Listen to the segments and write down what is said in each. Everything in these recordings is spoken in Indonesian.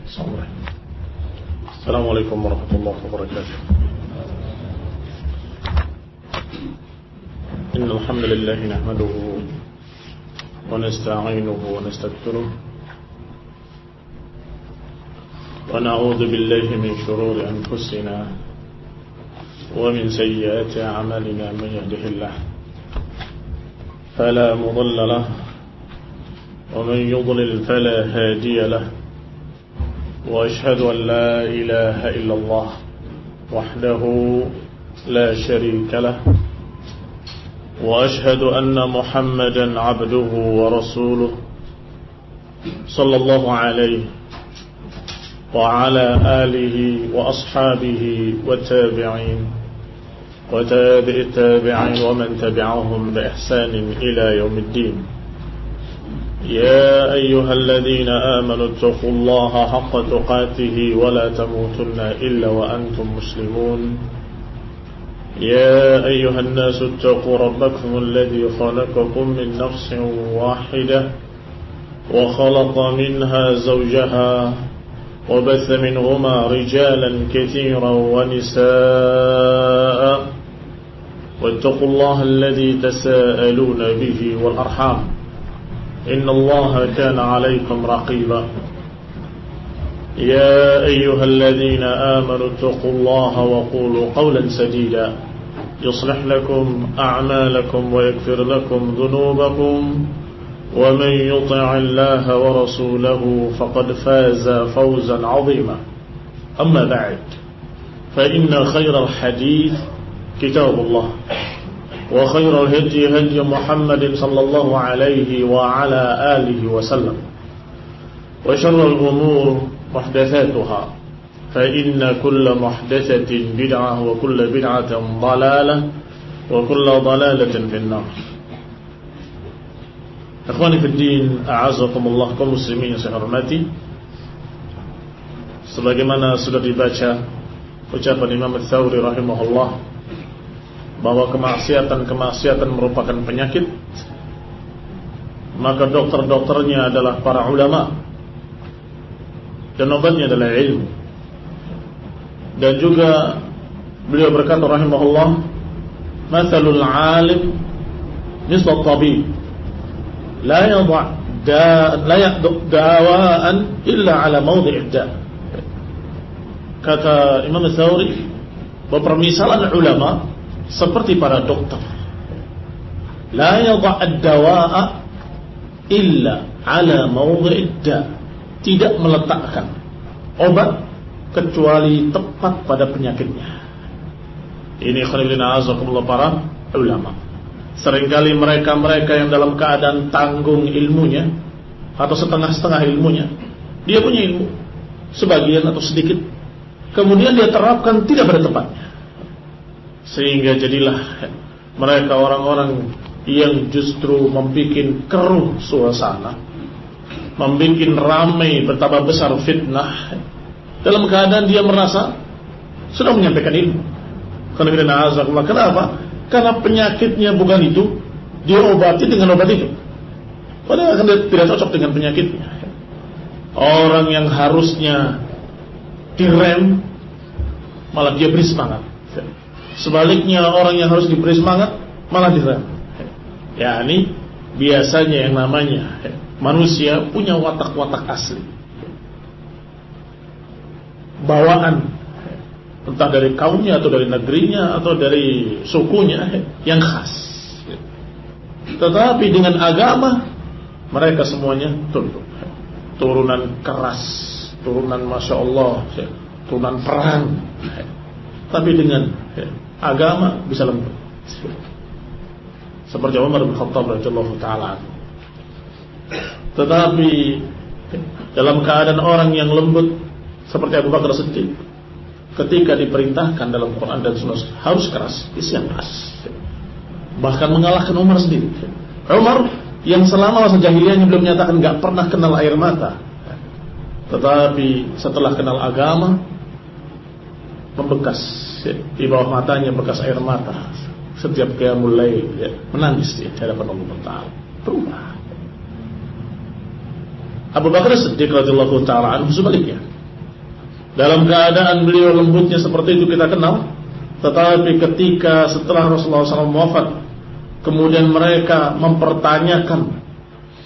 السلام عليكم ورحمة الله وبركاته. إن الحمد لله نحمده ونستعينه ونستغفره ونعوذ بالله من شرور أنفسنا ومن سيئات أعمالنا. من يهده الله فلا مضل له ومن يضلل فلا هادي له. وأشهد أن لا إله إلا الله وحده لا شريك له. وأشهد أن محمدا عبده ورسوله صلى الله عليه وعلى آله وأصحابه والتابعين وتابع التابعين ومن تبعهم بإحسان إلى يوم الدين. يا أيها الذين آمنوا اتقوا الله حق تقاته ولا تموتن إلا وأنتم مسلمون. يا أيها الناس اتقوا ربكم الذي خلقكم من نفس واحدة وخلق منها زوجها وبث منهما رجالا كثيرا ونساء. واتقوا الله الذي تساءلون به والأرحام إن الله كان عليكم رقيبا. يا أيها الذين آمنوا اتقوا الله وقولوا قولا سديدا يصلح لكم أعمالكم ويغفر لكم ذنوبكم ومن يطع الله ورسوله فقد فاز فوزا عظيما. أما بعد فإن خير الحديث كتاب الله وخير الهدي هدي محمد صلى الله عليه وعلى آله وسلم. وشر الأمور محدثاتها فإن كل محدثة بدعة وكل بدعة ضلالة وكل ضلالة في النار. Ikhwani fi din, a'azakumullah, kaum muslimin yang saya hormati. Sebagaimana sudah dibaca ucapan Imam Ats-Tsauri rahimahullah bahwa kemaksiatan merupakan penyakit, maka dokter-dokternya adalah para ulama dan obatnya adalah ilmu. Dan juga beliau berkata rahimahullah, mathalul alim misal tabib la ya'du da'waan illa ala mawdi'id da'. Kata Imam Ats-Tsauri bahwa permisalan ulama seperti para dokter, la yada'ad dawa'a illa ala mawdi'id da', tidak meletakkan obat kecuali tepat pada penyakitnya. Ini khairullina azakumullah para ulama. Seringkali mereka yang dalam keadaan tanggung ilmunya atau setengah-setengah ilmunya, dia punya ilmu sebagian atau sedikit, kemudian dia terapkan tidak pada tempatnya, sehingga jadilah mereka orang-orang yang justru membuat keruh suasana, membuat ramai, bertambah besar fitnah, dalam keadaan dia merasa sudah menyampaikan ilmu. Kenapa? Karena penyakitnya bukan itu, dia obati dengan obat itu, padahal dia tidak cocok dengan penyakitnya. Orang yang harusnya direm malah dia beri semangat. Sebaliknya orang yang harus diberi semangat malah direm. Ya, ini biasanya yang namanya manusia punya watak-watak asli, bawaan, entah dari kaumnya atau dari negerinya atau dari sukunya yang khas. Tetapi dengan agama mereka semuanya tunduk, turunan keras, turunan masya Allah, turunan perang. Tapi dengan agama bisa lembut, seperti Umar bin Khattab radhiyallahu ta'ala. Tetapi dalam keadaan orang yang lembut seperti Abu Bakar Siddiq, ketika diperintahkan dalam Quran dan Sunnah harus keras, isi yang keras, bahkan mengalahkan Umar sendiri. Umar yang selama masa jahiliyahnya belum menyatakan gak pernah kenal air mata, tetapi setelah kenal agama, membekas di bawah matanya bekas air mata setiap qiyamul lail, menangis di hadapan Allah Ta'ala. Berubah. Abu Bakar Siddiq radhiyallahu ta'ala anhu sebaliknya, Dalam keadaan beliau lembutnya seperti itu kita kenal. Tetapi ketika setelah Rasulullah SAW wafat, kemudian mereka mempertanyakan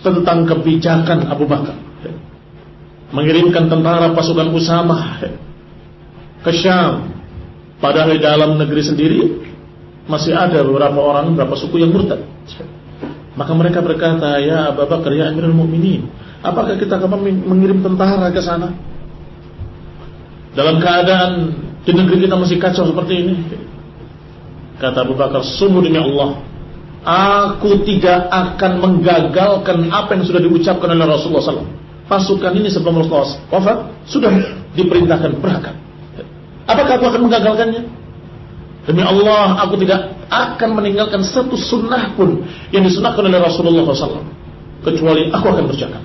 tentang kebijakan Abu Bakar, mengirimkan tentara pasukan Usamah ke Syam, padahal di dalam negeri sendiri masih ada beberapa suku yang murtad. Maka mereka berkata, ya Abu Bakar, ya Amirul Mukminin, apakah kita akan mengirim tentara ke sana dalam keadaan di negeri kita masih kacau seperti ini? Kata Abu Bakar, sungguh demi Allah, aku tidak akan menggagalkan apa yang sudah diucapkan oleh Rasulullah SAW. Pasukan ini sebelum Rasulullah wafat sudah diperintahkan berangkat. Apakah aku akan menggagalkannya? Demi Allah, aku tidak akan meninggalkan satu sunnah pun yang disunahkan oleh Rasulullah SAW, kecuali aku akan berjalan.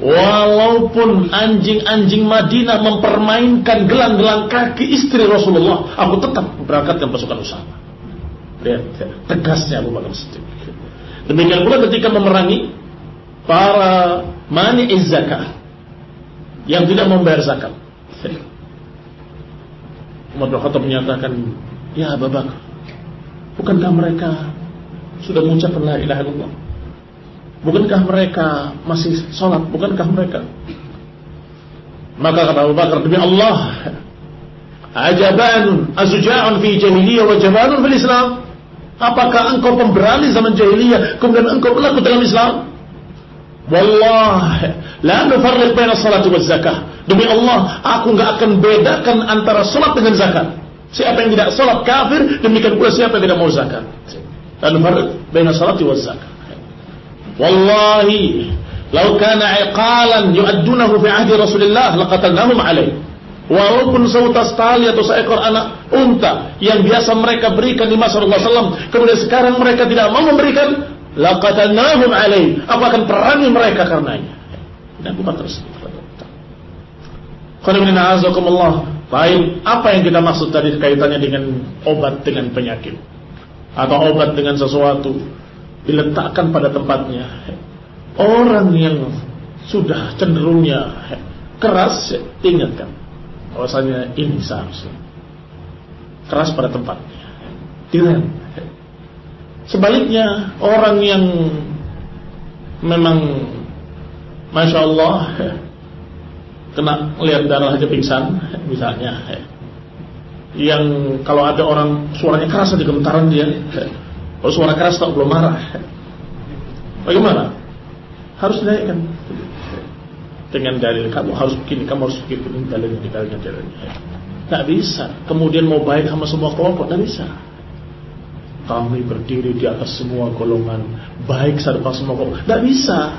Walaupun anjing-anjing Madinah mempermainkan gelang-gelang kaki istri Rasulullah, aku tetap berangkatkan pasukan Usamah. Lihat, tegasnya Abu Bakar Siddiq. Demikian pula ketika memerangi para mani'iz zakah yang tidak membayar zakat. Umar bin Khattab menyatakan, ya Abu Bakar, bukankah mereka sudah mengucapkan la ilaha illallah? Bukankah mereka masih sholat? Bukankah mereka? Maka kata Abu Bakar, demi Allah, ajaban azuja'un fi jahiliyah wa jabanun fil Islam. Apakah engkau pemberani zaman jahiliyah, kemudian engkau berlaku dalam Islam? Wallah, la nufarriq baina salati waz zakah. Demi Allah, aku enggak akan bedakan antara salat dengan zakat. Siapa yang tidak salat kafir, demikian pula siapa yang tidak mau zakat. La nufarriq baina salati waz zakah. Wallahi, law kana iqalan yu'addunahu fi ahdi Rasulillah laqatalnahum alaih. Walaupun seutas tali atau seekor anak unta yang biasa mereka berikan di masa Rasulullah SAW, kemudian sekarang mereka tidak mau memberikan, laqatalnahum alaih, aku akan perangi mereka karenanya. Dan Abu Bakar Siddiq. Baik, apa yang kita maksud tadi kaitannya dengan obat dengan penyakit atau obat dengan sesuatu diletakkan pada tempatnya. Orang yang sudah cenderungnya keras, ingatkan bahwasanya ini seharusnya keras pada tempatnya, direm. Sebaliknya, orang yang memang Masya Allah kena lihat darah aja pingsan misalnya, yang kalau ada orang suaranya keras di gemetaran dia, kalau suara keras tak belum marah, bagaimana? Harus dinaikkan dengan dalil, kamu harus begini, kamu harus begini, dalilnya. Tak bisa. Kemudian mau baik sama semua kelompok, tak bisa. Kami berdiri di atas semua golongan, baik sama semua kelompok, tak bisa.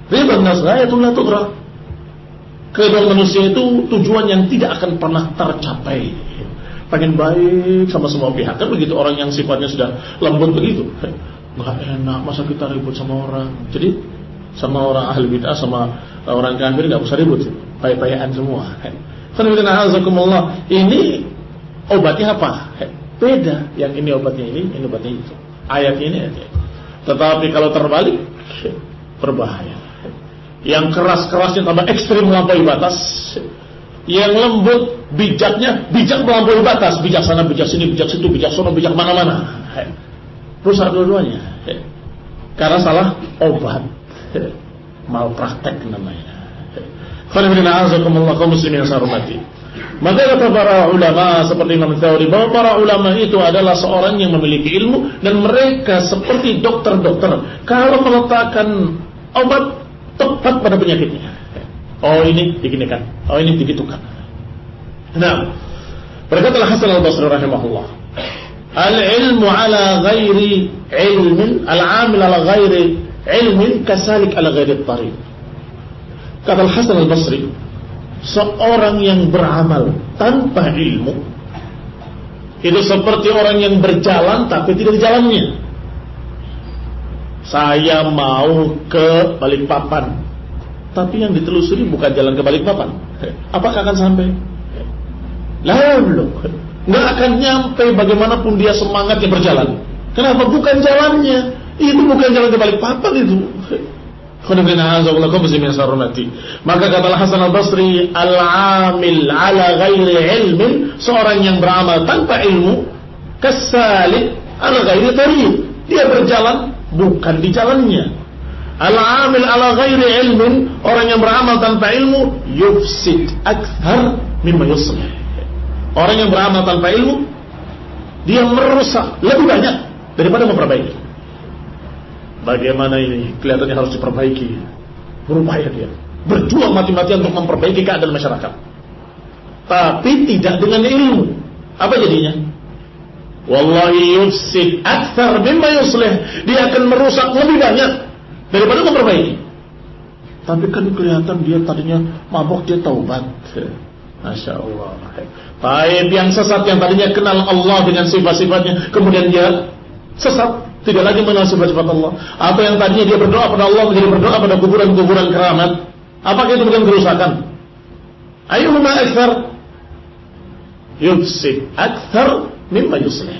Riba nasrayatullah tughra. Kedua manusia itu tujuan yang tidak akan pernah tercapai. Pengen baik sama semua pihak, kan begitu orang yang sifatnya sudah lembut begitu. Nggak enak, masa kita ribut sama orang. Jadi sama orang ahli bid'ah, sama orang kafir nggak usah ribut, baik-baikan semua. Ini obatnya apa? Beda. Yang ini obatnya ini obatnya itu. Ayatnya ini ayatnya. Tetapi kalau terbalik, berbahaya. Yang keras-kerasnya tambah ekstrim melampaui batas, yang lembut bijaknya bijak melampaui batas, bijak sana, bijak sini, bijak situ, bijak sana, bijak mana-mana. Rusak dua-duanya karena salah obat, malpraktek namanya. Kaum muslimin yang saya hormati, maka kata para ulama seperti Imam Tsauri bahwa para ulama itu adalah seorang yang memiliki ilmu, dan mereka seperti dokter-dokter kalau meletakkan obat tepat pada penyakitnya. Oh ini diginikan, oh ini digitukan. Nah, berkatalah Hasan al-Basri rahimahullah, al-ilmu ala ghairi ilmin, al-amil ala ghairi ilmin kasalik ala ghairi tariq. Kata Hasan al-Basri, seorang yang beramal tanpa ilmu itu seperti orang yang berjalan tapi tidak di jalannya. Saya mau ke Balikpapan, tapi yang ditelusuri bukan jalan ke Balikpapan, apakah akan sampai? Lah belum. Nggak akan nyampe bagaimanapun dia semangatnya berjalan. Kenapa? Bukan jalannya. Itu bukan jalan ke Balikpapan itu. Maka kata Hasan al-Basri, al-amil ala ghairi ilmin, seorang yang beramal tanpa ilmu, kasalik ala ghairi tariq, dia berjalan bukan di jalannya. Al-amil ala ghairi ilmin, orang yang beramal tanpa ilmu, yufsid akthar mimma yuslih. Orang yang beramal tanpa ilmu, dia merusak lebih banyak daripada memperbaiki. Bagaimana ini? Kelihatannya harus diperbaiki. Berupaya dia, berjuang mati-matian untuk memperbaiki keadaan masyarakat, tapi tidak dengan ilmu. Apa jadinya? Wallahi yufsid akthar mimma yuslih. Dia akan merusak lebih banyak daripada memperbaiki. Tapi kan kelihatan dia tadinya mabuk, dia taubat. Masya Allah. Baik, yang sesat yang tadinya kenal Allah dengan sifat-sifatnya, kemudian dia sesat, tidak lagi mengenal sifat-sifat Allah. Apa yang tadinya dia berdoa pada Allah menjadi berdoa pada kuburan-kuburan keramat. Apakah itu bukan kerusakan? Ayyuhuma akthar? Yufsid akthar mimma yuslih.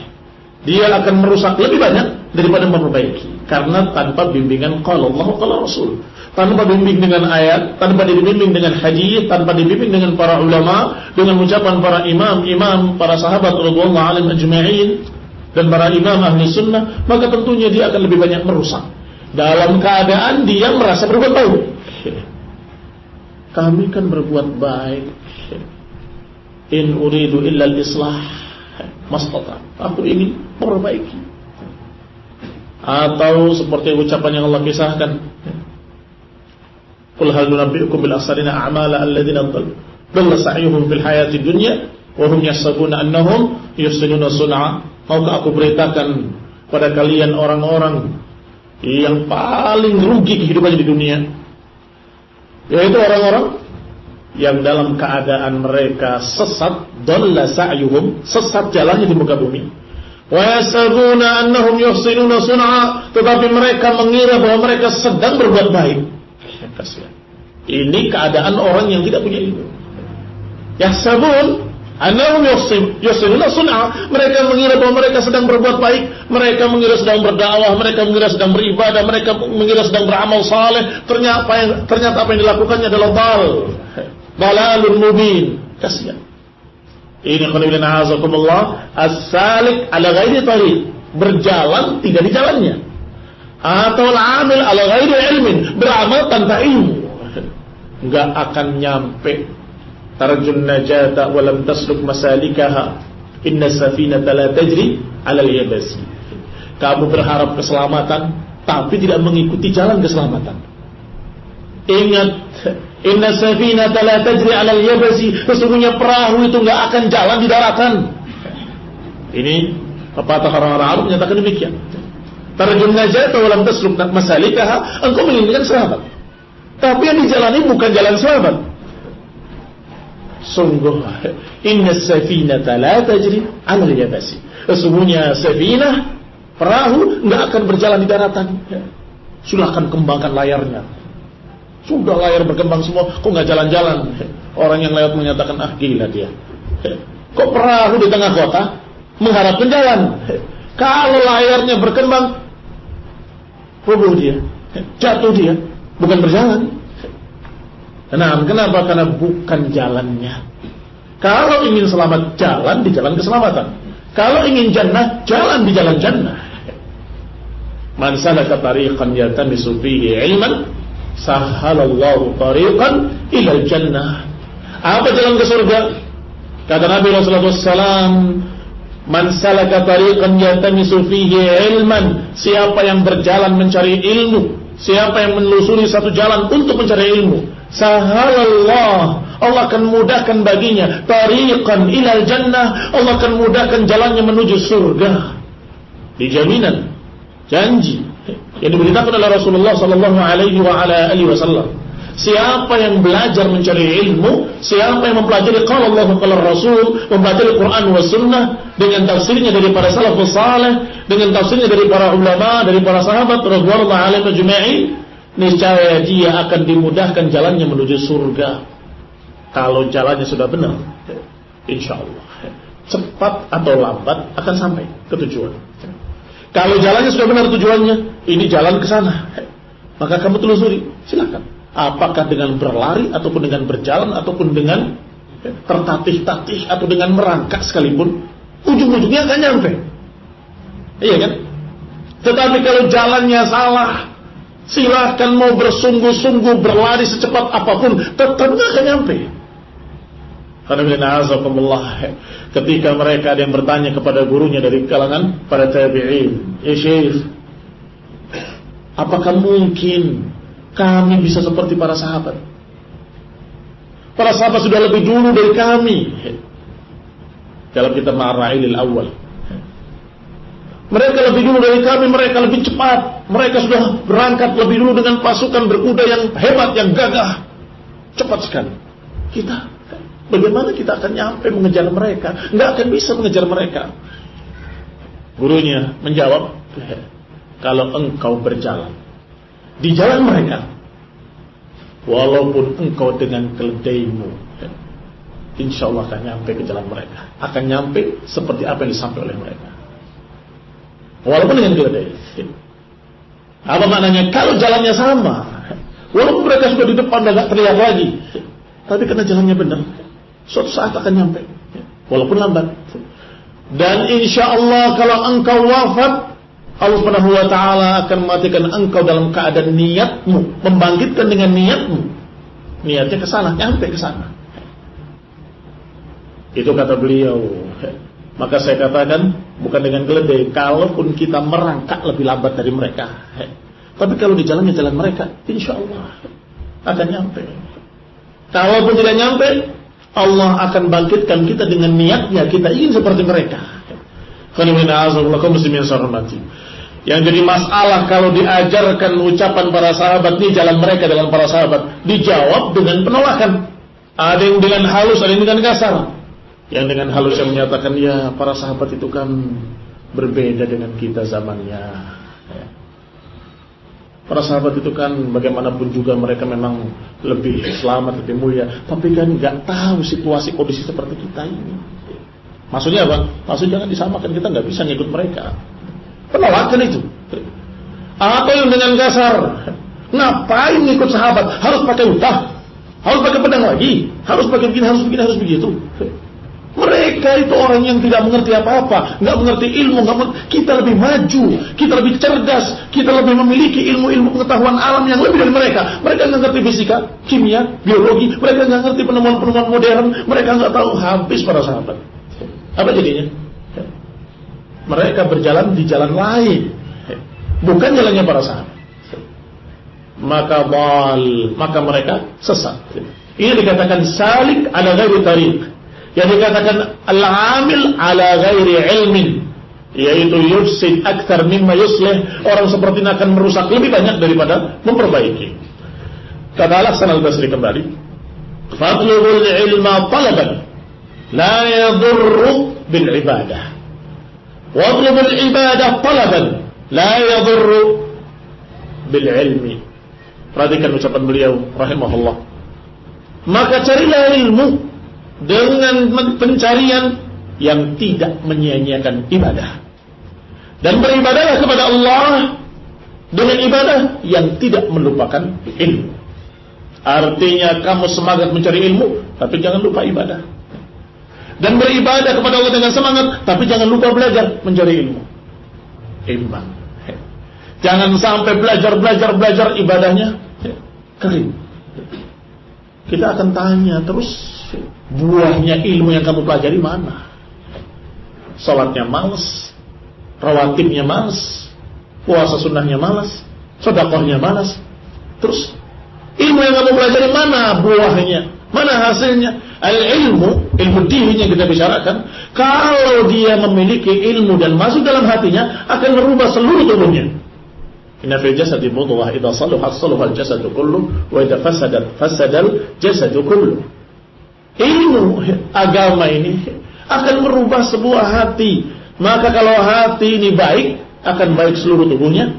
Dia akan merusak lebih banyak daripada memperbaiki, karena tanpa bimbingan qala Allah qala Rasul, tanpa bimbing dengan ayat, tanpa dibimbing dengan hadis, tanpa dibimbing dengan para ulama, dengan ucapan para imam, para sahabat radhiyallahu anhum ajma'in, dan para imam ahli sunnah, maka tentunya dia akan lebih banyak merusak dalam keadaan dia merasa berbuat baik. Kami kan berbuat baik. In uridu illa al-islah mastata. Aku ingin memperbaiki. Atau seperti ucapan yang Allah kisahkan, qul hal nunabbi'ukum bil akhsarina a'mala alladziina dhalla sa'yuhum fil hayati dunya wa hum yahsabuna annahum yuhsinuna sun'a. Maukah aku beritakan pada kalian orang-orang yang paling rugi kehidupannya di dunia, yaitu orang-orang yang dalam keadaan mereka sesat, dhalla sa'yuhum, sesat jalannya di muka bumi, wa yasabuna annahum yuhsinuna sun'a, tetapi mereka mengira bahwa mereka sedang berbuat baik. Kasihan. Ini keadaan orang yang tidak punya ilmu. Yasabun annahum yuhsinuna sun'a, mereka mengira bahwa mereka sedang berbuat baik, mereka mengira sedang berdakwah, mereka mengira sedang beribadah, mereka mengira sedang beramal saleh. Ternyata apa yang dilakukannya adalah dalalun mubin. Kasihan. Ini qulna azakumullah as-salik ala ghairi tariq, berjalan tidak di jalannya. Atau al-amil ala ghairi ilmin, beramal tanpa ilmu, enggak akan nyampe. Tarjun najata wa lam tasluk masalikaha, inna safinata la tajri 'ala al-yabasi. Kamu berharap keselamatan tapi tidak mengikuti jalan keselamatan. Ingat, inna safinata la tajri 'ala al-yabasi, sesungguhnya perahu itu enggak akan jalan di daratan. Ini pepatah orang-orang Arab menyatakan demikian. Tarjun najata wa lam tasluk masalikaha, engkau menginginkan selamat, tapi yang dijalani bukan jalan selamat. Sungguh, inna safinata la tajri 'ala al-yabasi, sesungguhnya safinah, perahu, enggak akan berjalan di daratan. Silahkan kembangkan layarnya. Sudah layar berkembang semua, kok enggak jalan-jalan? Orang yang lewat menyatakan, ah gila dia. Kok perahu di tengah kota mengharapkan jalan? Kalau layarnya berkembang, rubuh dia, jatuh dia, bukan berjalan. Nah, kenapa? Karena bukan jalannya. Kalau ingin selamat, jalan di jalan keselamatan. Kalau ingin jannah, jalan di jalan jannah. Man salaka tariqan yaltamisu fihi ilman, sahhalallahu tariqan ilal jannah. Apa jalan ke surga? Kata Nabi Rasulullah SAW, man salaka tariqan yaltamisu fihi ilman, siapa yang berjalan mencari ilmu, siapa yang menelusuri satu jalan untuk mencari ilmu, sahalallah, Allah akan mudahkan baginya tariqan ilal jannah, Allah akan mudahkan jalannya menuju surga. Dijaminan, janji yang diberitakan oleh Rasulullah sallallahu alaihi wasallam. Siapa yang belajar mencari ilmu, siapa yang mempelajari qala Allah qala Rasul, mempelajari Quran wa sunnah dengan tafsirnya dari para salafus saleh, dengan tafsirnya dari para ulama, dari para sahabat radhiyallahu alaihim ajma'in, niscaya dia akan dimudahkan jalannya menuju surga. Kalau jalannya sudah benar, insyaallah cepat atau lambat akan sampai ke tujuan. Kalau jalannya sudah benar tujuannya, ini jalan ke sana. Maka kamu telusuri, silakan. Apakah dengan berlari, ataupun dengan berjalan, ataupun dengan tertatih-tatih, atau dengan merangkak sekalipun, ujung-ujungnya akan nyampe. Iya kan? Tetapi kalau jalannya salah, silahkan mau bersungguh-sungguh berlari secepat apapun, tetap nggak akan nyampe. Ketika mereka ada yang bertanya kepada gurunya dari kalangan para tabi'in, ya Syekh, apakah mungkin kami bisa seperti para sahabat? Para sahabat sudah lebih dulu dari kami. Dalam kitab Ma'ar-Ra'ilil Awal, mereka lebih dulu dari kami, mereka lebih cepat. Mereka sudah berangkat lebih dulu dengan pasukan berkuda yang hebat, yang gagah. Cepat sekali. Kita, bagaimana kita akan nyampe mengejar mereka? Nggak akan bisa mengejar mereka. Gurunya menjawab, kalau engkau berjalan di jalan mereka, walaupun engkau dengan keledaimu, insya Allah akan nyampe ke jalan mereka. Akan nyampe seperti apa yang disampaikan oleh mereka, walaupun dengan keledai. Apa maknanya? Kalau jalannya sama, walaupun mereka sudah di depan dan gak terlihat lagi, tapi karena jalannya benar, suatu saat akan nyampe, walaupun lambat. Dan insya Allah kalau engkau wafat, Allah Subhanahu wa Ta'ala akan mematikan engkau dalam keadaan niatmu, membangkitkan dengan niatmu. Niatnya ke sana, nyampe ke sana. Itu kata beliau. Maka saya katakan, bukan dengan keledai, kalaupun kita merangkak lebih lambat dari mereka, tapi kalau di jalannya jalan mereka, insya Allah akan nyampe. Kalaupun tidak nyampe, Allah akan bangkitkan kita dengan niatnya kita ingin seperti mereka. Yang jadi masalah kalau diajarkan ucapan para sahabat, ini jalan mereka dalam para sahabat, dijawab dengan penolakan. Ada yang dengan halus, ada yang dengan kasar. Yang dengan halus yang menyatakan, ya para sahabat itu kan berbeda dengan kita zamannya. Para sahabat itu kan bagaimanapun juga mereka memang lebih selamat, lebih mulia. Tapi kan gak tahu situasi kondisi seperti kita ini. Maksudnya apa? Maksudnya jangan disamakan, kita gak bisa ngikut mereka. Penolakan itu. Atau yang dengan kasar, ngapain ngikut sahabat? Harus pakai utah, harus pakai pedang lagi, harus pakai begini, harus begini, harus begitu. Mereka itu orang yang tidak mengerti apa-apa, nggak mengerti ilmu, kita lebih maju, kita lebih cerdas, kita lebih memiliki ilmu-ilmu pengetahuan alam yang lebih dari mereka. Mereka nggak ngerti fisika, kimia, biologi, mereka nggak ngerti penemuan-penemuan modern, mereka nggak tahu, habis para sahabat. Apa jadinya? Mereka berjalan di jalan lain, bukan jalannya para sahabat. Maka mereka sesat. Ini dikatakan salik ala ghairi tariq. Yang dikatakan al-amil ala ghairi ilmin, yaitu yufsid akthar mimma yuslih. Orang seperti ini akan merusak lebih banyak daripada memperbaiki. Kata Al-Hasan Al-Basri kembali, fatlubul ilma talaban la yadurru bil ibadah, watlubul ibadah talaban la yadurru bil ilmi. Perhatikan ucapan beliau rahimahullah. Maka carilah ilmu dengan pencarian yang tidak menyia-nyiakan ibadah, dan beribadahlah kepada Allah dengan ibadah yang tidak melupakan ilmu. Artinya kamu semangat mencari ilmu, tapi jangan lupa ibadah. Dan beribadah kepada Allah dengan semangat, tapi jangan lupa belajar mencari ilmu. Imbang. Jangan sampai belajar ibadahnya kering. Kita akan tanya terus, buahnya ilmu yang kamu pelajari mana? Salatnya malas, rawatibnya malas, puasa sunnahnya malas, sedekahnya malas. Terus ilmu yang kamu pelajari mana buahnya? Mana hasilnya? Al-ilmu, ilmu dini yang kita bicarakan, kalau dia memiliki ilmu dan masuk dalam hatinya, akan merubah seluruh tubuhnya. Inna fil jasadi mudghah idza salahat salaha al-jasadu kullu wa idza fasadat fasadal jasadu kullu. Ilmu agama ini akan merubah sebuah hati. Maka kalau hati ini baik, akan baik seluruh tubuhnya.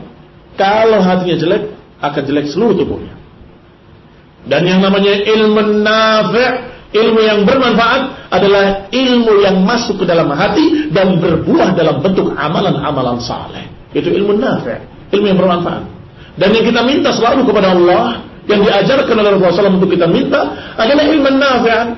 Kalau hatinya jelek, akan jelek seluruh tubuhnya. Dan yang namanya ilmu nafi', ilmu yang bermanfaat, adalah ilmu yang masuk ke dalam hati dan berbuah dalam bentuk amalan-amalan saleh. Itu ilmu nafi', ilmu yang bermanfaat. Dan yang kita minta selalu kepada Allah, yang diajarkan oleh Rasulullah SAW untuk kita minta adalah ilman nafi'an.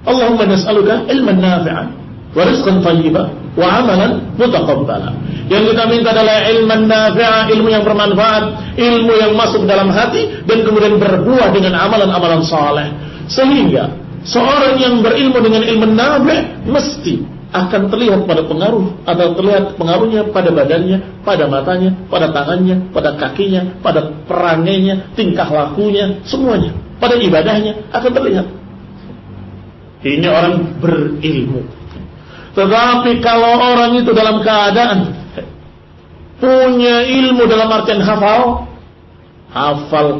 Allahumma nas'aluka ilman nafi'an wa rizqan thayyiban wa amalan mutaqabbala. Yang kita minta adalah ilman nafi'an, ilmu yang bermanfaat, ilmu yang masuk dalam hati dan kemudian berbuah dengan amalan-amalan saleh. Sehingga seorang yang berilmu dengan ilmu nafi' mesti akan terlihat pada pengaruh, atau terlihat pengaruhnya pada badannya, pada matanya, pada tangannya, pada kakinya, pada perangainya, tingkah lakunya, semuanya, pada ibadahnya akan terlihat. Ini orang berilmu. Tetapi kalau orang itu dalam keadaan punya ilmu dalam artian hafal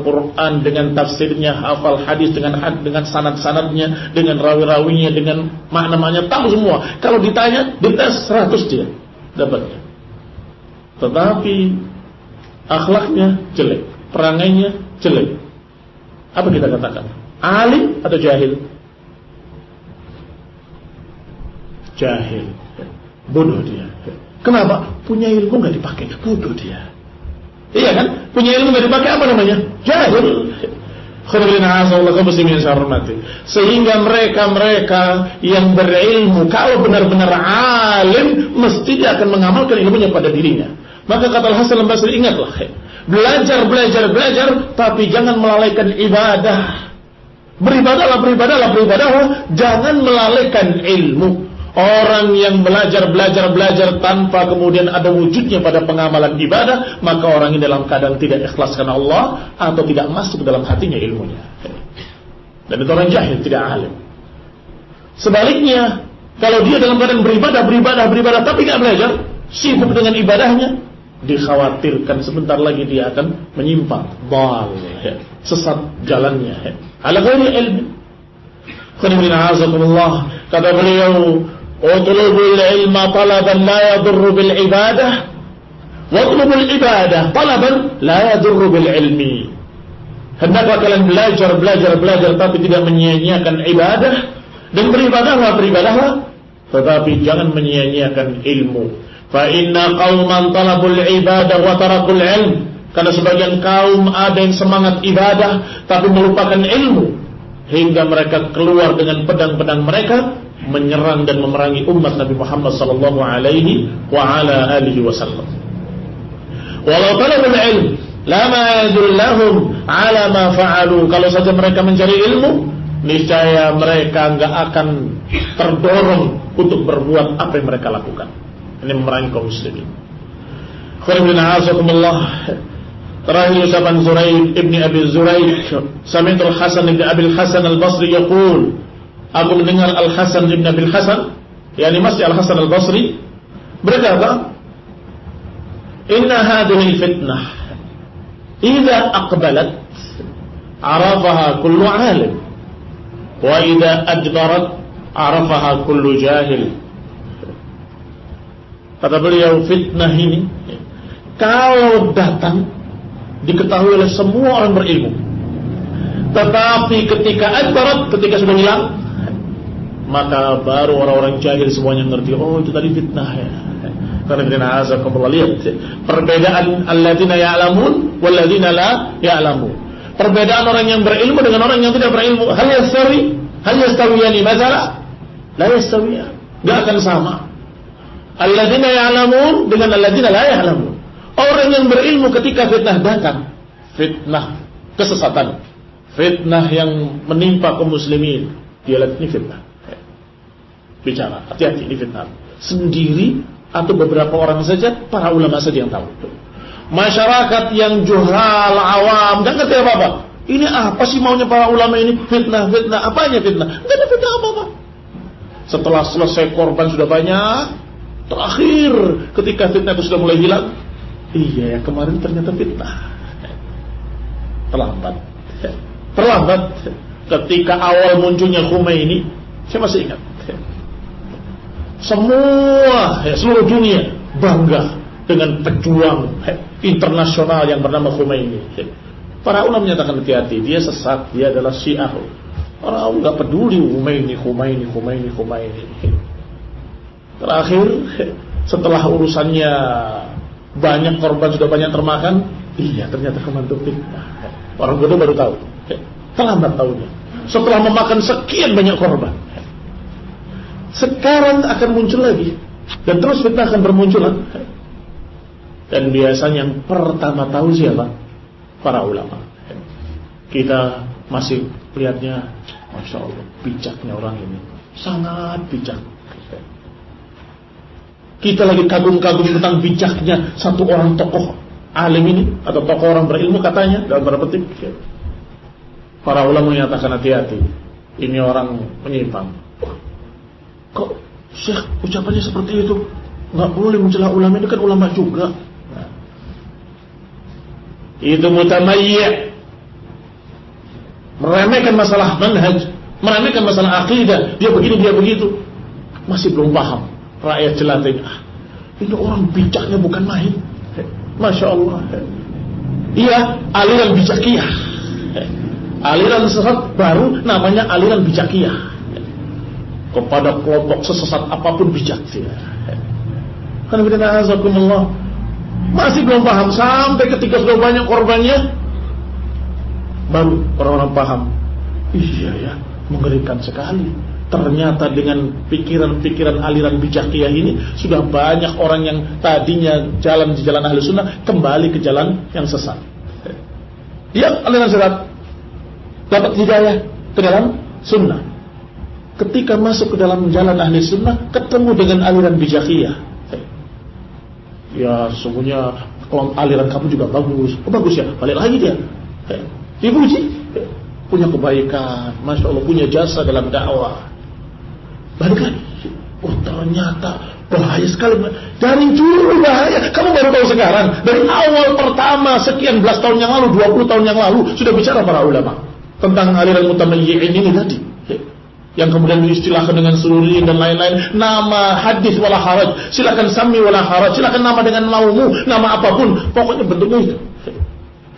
Quran dengan tafsirnya, hafal hadis dengan sanad-sanadnya, dengan rawi-rawinya, dengan makna-maknanya, tahu semua. Kalau ditanya, dites 100 dia dapatnya. Tetapi akhlaknya jelek, perangainya jelek. Apa kita katakan? Alim atau jahil? Jahil. Bodoh dia. Kenapa? Punya ilmu gak dipakai, bodoh dia. Iya kan? Punya ilmu gak dipakai, apa namanya? Jahil. Sehingga mereka yang berilmu, kalau benar-benar alim, mesti dia akan mengamalkan ilmunya pada dirinya. Maka kata Al-Hasan Al-Basri, ingatlah, belajar, tapi jangan melalaikan ibadah. Beribadahlah, jangan melalaikan ilmu. Orang yang belajar tanpa kemudian ada wujudnya pada pengamalan ibadah, maka orang ini dalam keadaan tidak ikhlas karena Allah, atau tidak masuk dalam hatinya ilmunya. Dan itu orang jahil, tidak alim. Sebaliknya, kalau dia dalam keadaan beribadah, tapi tidak belajar, sibuk dengan ibadahnya, dikhawatirkan sebentar lagi dia akan menyimpang, sesat jalannya. Ala ghairi ilmi. Kata beliau, utlubul ilma talaban la yadurru bil ibadah, watlubul ibadah talaban la yadurru bil ilmi. Hendaklah kalian belajar tapi tidak menyia-nyiakan ibadah, dan beribadahlah, tetapi jangan menyia-nyiakan ilmu. Fa inna qauman talabul ibadah wa tarakul ilm. Karena sebagian kaum ada yang semangat ibadah tapi melupakan ilmu, hingga mereka keluar dengan pedang-pedang mereka menyerang dan memerangi umat Nabi Muhammad sallallahu alaihi wa ala alihi wasallam. Walau talabul ilm lama yadullahum ala ma fa'alu. Kalau saja mereka mencari ilmu, niscaya mereka enggak akan terdorong untuk berbuat apa yang mereka lakukan. Ini memerangi kaum muslimin. Terakhir ucapan Zuraid ibn Abi Zuraid, Sami'tul Hasan ibn Abi Hasan Al-Basri yaqul, aku mendengar Al-Hasan ibn Abi Hasan, yakni masih Al-Hasan Al-Basri, berkata, inna hadhihi fitnah idza aqbalat arafaha kullu alim wa idza adbarat arafaha kullu jahil. Kata beliau, fitnah ini kalau datang diketahui oleh semua orang berilmu, tetapi ketika sudah hilang, maka baru orang-orang jahil semuanya ngerti, oh itu tadi fitnah ya. Karena lihat perbedaan alladzina ya'lamun walladzina la ya'lamun. Perbedaan orang yang berilmu dengan orang yang tidak berilmu. Hal yastawiyani masalah? La yastawiyan. Enggak akan sama. Alladzina ya'lamun dengan alladzina la ya'lamun. Orang yang berilmu ketika fitnah datang, fitnah kesesatan, fitnah yang menimpa kaum muslimin, dia lihat ini fitnah. Bicara, hati-hati, ini fitnah. Sendiri atau beberapa orang saja, para ulama saja yang tahu. Masyarakat yang juhal, awam, gak ngerti apa-apa. Ini apa sih maunya para ulama ini? Fitnah, apanya fitnah? Gak ada fitnah apa-apa. Setelah selesai korban sudah banyak, terakhir ketika fitnah itu sudah mulai hilang, iya ya kemarin ternyata fitnah. Terlambat. Ketika awal munculnya Khomeini, saya masih ingat, seluruh dunia bangga dengan pejuang internasional yang bernama Khomeini. Para ulama menyatakan hati-hati, dia sesat, dia adalah Syiah. Orang nggak peduli Khomeini. Terakhir setelah urusannya banyak korban sudah banyak termakan, Iya, ternyata kemantuk fitnah. Orang bodoh baru tahu. Terlambat tahunya. Setelah memakan sekian banyak korban. Sekarang akan muncul lagi. Dan terus fitnah akan bermunculan. Dan biasanya yang pertama tahu siapa? Para ulama. Kita masih lihatnya, Masya Allah, bijaknya orang ini. Sangat bijak. Kita lagi kagum-kagum tentang bijaknya satu orang tokoh alim ini, atau tokoh orang berilmu katanya, dalam beberapa petik. Para ulama menyatakan hati-hati, ini orang menyimpang. Kok Syekh ucapannya seperti itu? Nggak boleh mencela ulama, ini kan ulama juga. Nah, itu mutamayyi', meremehkan masalah manhaj, meremehkan masalah akidah. Dia begini, dia begitu. Masih belum paham. Rakyat jelantanya, ini orang bijaknya bukan main. Masya Allah. Iya, aliran bijakiyah. Aliran sesat baru namanya aliran bijakiyah. Kepada kelompok sesat apapun bijak. Karena kita azakumullah, masih belum paham. Sampai ketika sudah banyak korbannya, baru orang-orang paham. Iya ya, mengerikan sekali. Ternyata dengan pikiran-pikiran aliran bijakiyah ini, sudah banyak orang yang tadinya jalan di jalan ahli sunnah kembali ke jalan yang sesat. Dia aliran sesat, dapat hidayah ke dalam sunnah. Ketika masuk ke dalam jalan ahli sunnah, ketemu dengan aliran bijakiyah. Ya sesungguhnya aliran kamu juga bagus. Oh bagus ya, balik lagi dia. Dipuji, punya kebaikan, Masya Allah, punya jasa dalam dakwah. Balik lagi, oh ternyata bahaya sekali. Dari dulu bahaya, kamu baru tahu sekarang. Dari awal pertama sekian belas tahun yang lalu, 20 tahun yang lalu sudah bicara para ulama tentang aliran mutamayyi'in ini tadi, yang kemudian diistilahkan dengan sururi dan lain-lain. Nama hadis wala haraj, silakan sami wala haraj, silakan nama dengan maumu, nama apapun, pokoknya bentuknya itu.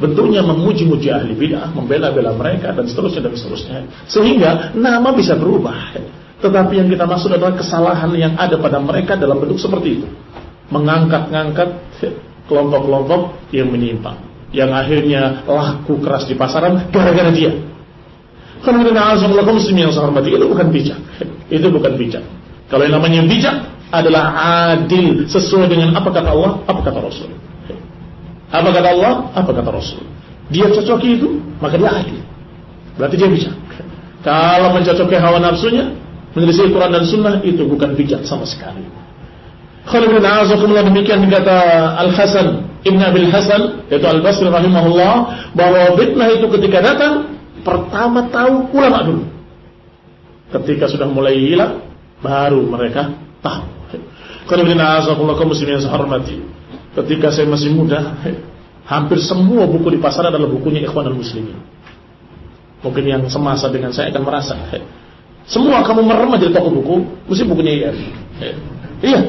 Bentuknya memuji-muji ahli bid'ah, membela-bela mereka, dan seterusnya dan seterusnya. Sehingga nama bisa berubah. Tetapi yang kita maksud adalah kesalahan yang ada pada mereka dalam bentuk seperti itu. Mengangkat-ngangkat kelompok-kelompok yang menyimpang, yang akhirnya laku keras di pasaran gara-gara dia. Karena Allah muslimin yang saya hormati, itu bukan bijak. Itu bukan bijak. Kalau yang namanya bijak adalah adil, sesuai dengan apa kata Allah, apa kata Rasul. Apa kata Allah, apa kata Rasul. Dia cocoki itu, maka dia adil. Berarti dia bijak. Kalau mencocoki hawa nafsunya, menyelisih Quran dan Sunnah, itu bukan bijak sama sekali. Demikian kata Al-Hasan Ibn Abil Hasan, yaitu Al-Basri rahimahullah, bahwa fitnah itu ketika datang, pertama tahu ulama dulu. Ketika sudah mulai hilang, baru mereka tahu. Kaum muslimin yang saya hormati, ketika saya masih muda, hampir semua buku di pasar adalah bukunya Ikhwanul Muslimin. Mungkin yang semasa dengan saya akan merasa, semua kamu merem aja di toko buku, mesti bukunya IM. Iya,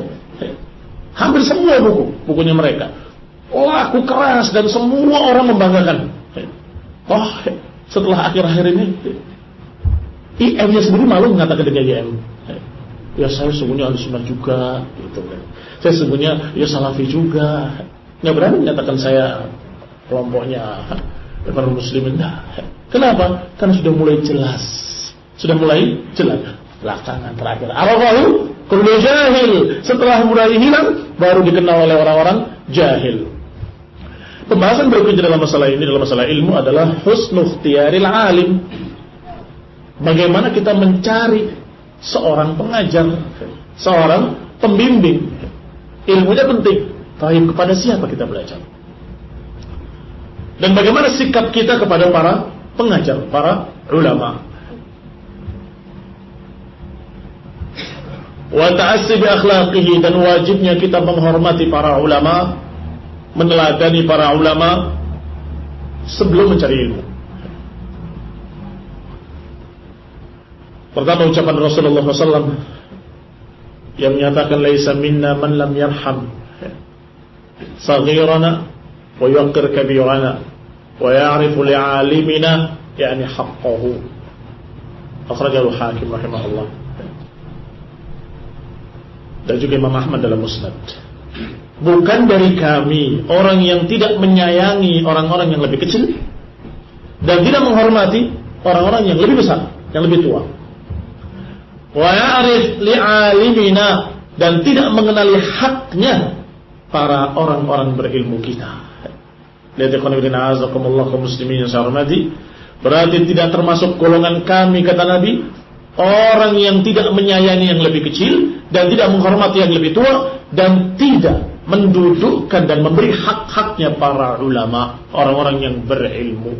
hampir semua bukunya mereka. Laku keras dan semua orang membanggakan. Oh, setelah akhir-akhir ini, IM-nya sendiri malu mengatakan dengan IM. Ya saya sesungguhnya Ahlussunnah juga, gitu kan. Saya sesungguhnya ya Salafi juga. Nggak berani menyatakan saya kelompoknya Ikhwanul Muslimin. Nah, kenapa? Karena sudah mulai jelas. Belakangan terakhir, arafahu kullu jahil. Setelah mulai hilang, baru dikenal oleh orang-orang jahil. Pembahasan berikutnya dalam masalah ini, dalam masalah ilmu, adalah husnu ikhtiyaril alim. Bagaimana kita mencari seorang pengajar, seorang pembimbing. Ilmunya penting, tapi kepada siapa kita belajar? Dan bagaimana sikap kita kepada para pengajar, para ulama? Wa ta'assi bi akhlaqihi, dan wajibnya kita menghormati para ulama, meneladani para ulama sebelum mencari ilmu. Pertama ucapan Rasulullah SAW yang menyatakan laisa minna man lam yarham saghirana wa yuqir kabirana wa ya'rifu li'alimina yani haqqahu. Akhrajahu Hakim rahimahullah. Dan juga Imam Ahmad dalam Musnad. bukan dari kami orang yang tidak menyayangi orang-orang yang lebih kecil dan tidak menghormati orang-orang yang lebih besar, yang lebih tua. Wa ya'rif li'alimina, dan tidak mengenali haknya para orang-orang berilmu kita. Lihat ikhwan fillah azakumullah kaum muslimin yang saya hormati, berarti tidak termasuk golongan kami, kata Nabi, orang yang tidak menyayangi yang lebih kecil dan tidak menghormati yang lebih tua dan tidak mendudukkan dan memberi hak-haknya para ulama, orang-orang yang berilmu.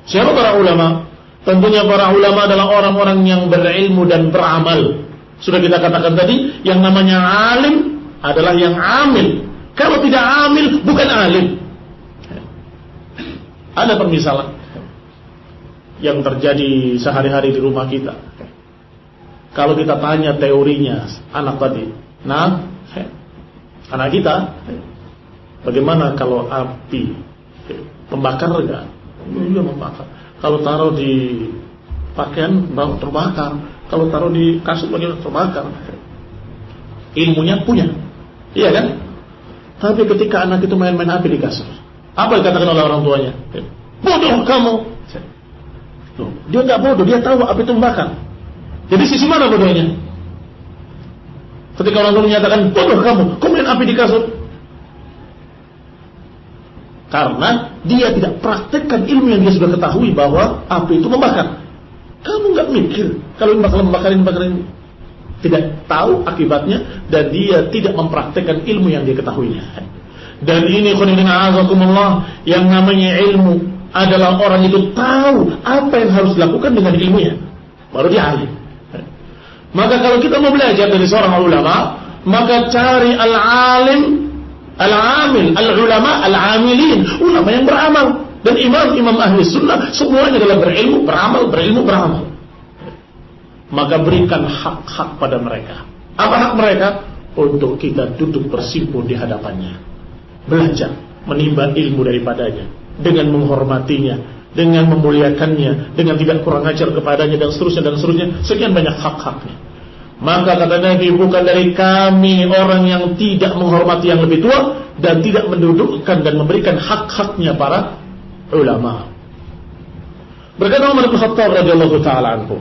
Siapa para ulama? Tentunya para ulama adalah orang-orang yang berilmu dan beramal. Sudah kita katakan tadi, yang namanya alim adalah yang amil. Kalau tidak amil, bukan alim. Ada permisalan yang terjadi sehari-hari di rumah kita. Kalau kita tanya teorinya anak tadi, nah, anak kita, bagaimana kalau api membakar enggak? Iya membakar. Kalau taruh di pakaian terbakar, kalau taruh di kasut bagaimana terbakar. Ilmunya punya, iya kan? Tapi ketika anak itu main-main api di kasur, apa dikatakan oleh orang tuanya? Bodoh kamu. Dia nggak bodoh, dia tahu api itu membakar. Jadi sisi mana bodohnya? Ketika orang tua menyatakan bodoh kamu, kau main api di kasur. Karena dia tidak praktekkan ilmu yang dia sudah ketahui bahwa api itu membakar. Kamu nggak mikir kalau membakar ini. Tidak tahu akibatnya dan dia tidak mempraktekkan ilmu yang dia ketahuinya. Dan ini khonidina azakumullah, yang namanya ilmu adalah orang itu tahu apa yang harus dilakukan dengan ilmunya, baru dia alim. Maka kalau kita mau belajar dari seorang ulama, maka cari al-alim, al-amil, al-ulama, al-amilin, ulama yang beramal. Dan imam-imam ahli sunnah semuanya adalah berilmu, beramal. Maka berikan hak-hak pada mereka. Apa hak mereka? Untuk kita duduk bersimpuh di hadapannya, belajar, menimba ilmu daripadanya, dengan menghormatinya, dengan memuliakannya, dengan tidak kurang ajar kepadanya, dan seterusnya. Sekian banyak hak-haknya. Maka kata Nabi, bukan dari kami orang yang tidak menghormati yang lebih tua dan tidak mendudukkan dan memberikan hak-haknya para ulama. Berkata Umar bin Khattab radhiyallahu taala anhu,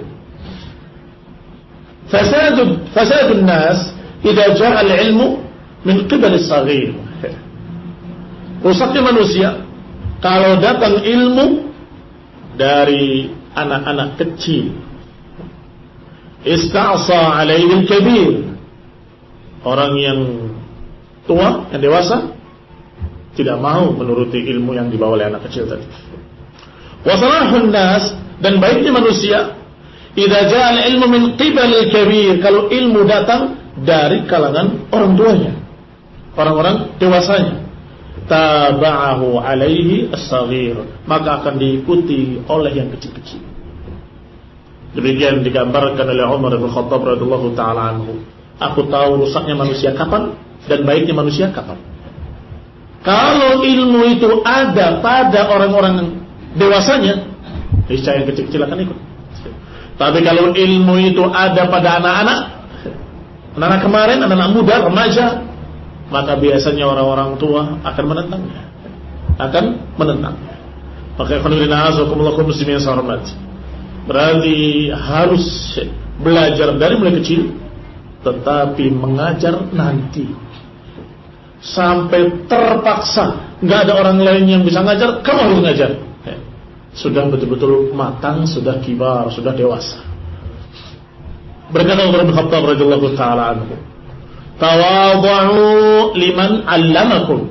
fasadun nas idza ja'a al-ilmu min qibal as-saghir. Rusaknya manusia kalau datang ilmu dari anak-anak kecil. Ista'sa alaihi al-kabir. Orang yang tua, yang dewasa tidak mau menuruti ilmu yang dibawa oleh anak kecil tadi. Wa salahun nas, dan baiknya manusia idza ja'a al-ilmu min qibal al-kabir, kalau ilmu datang dari kalangan orang tuanya, orang-orang dewasanya. Taba'ahu alaihi as-saghir, maka akan diikuti oleh yang kecil-kecil. Demikian digambarkan oleh Umar bin Khattab radhiyallahu taala anhu. Aku tahu rusaknya manusia kapan dan baiknya manusia kapan. Kalau ilmu itu ada pada orang-orang dewasanya, niscaya yang kecil-kecil akan ikut. Tapi kalau ilmu itu ada pada anak-anak kemarin, anak-anak muda, remaja, maka biasanya orang-orang tua akan menentangnya. Maka khonibina azakumullah kaum muslimin yang saya hormati, berarti harus belajar dari mulai kecil, tetapi mengajar nanti sampai terpaksa nggak ada orang lain yang bisa ngajar, kamu harus ngajar. Sudah betul-betul matang, sudah kibar, sudah dewasa. Berkata Umar bin Khattab radhiyallahu taala anhu, tawadhu liman 'allamakum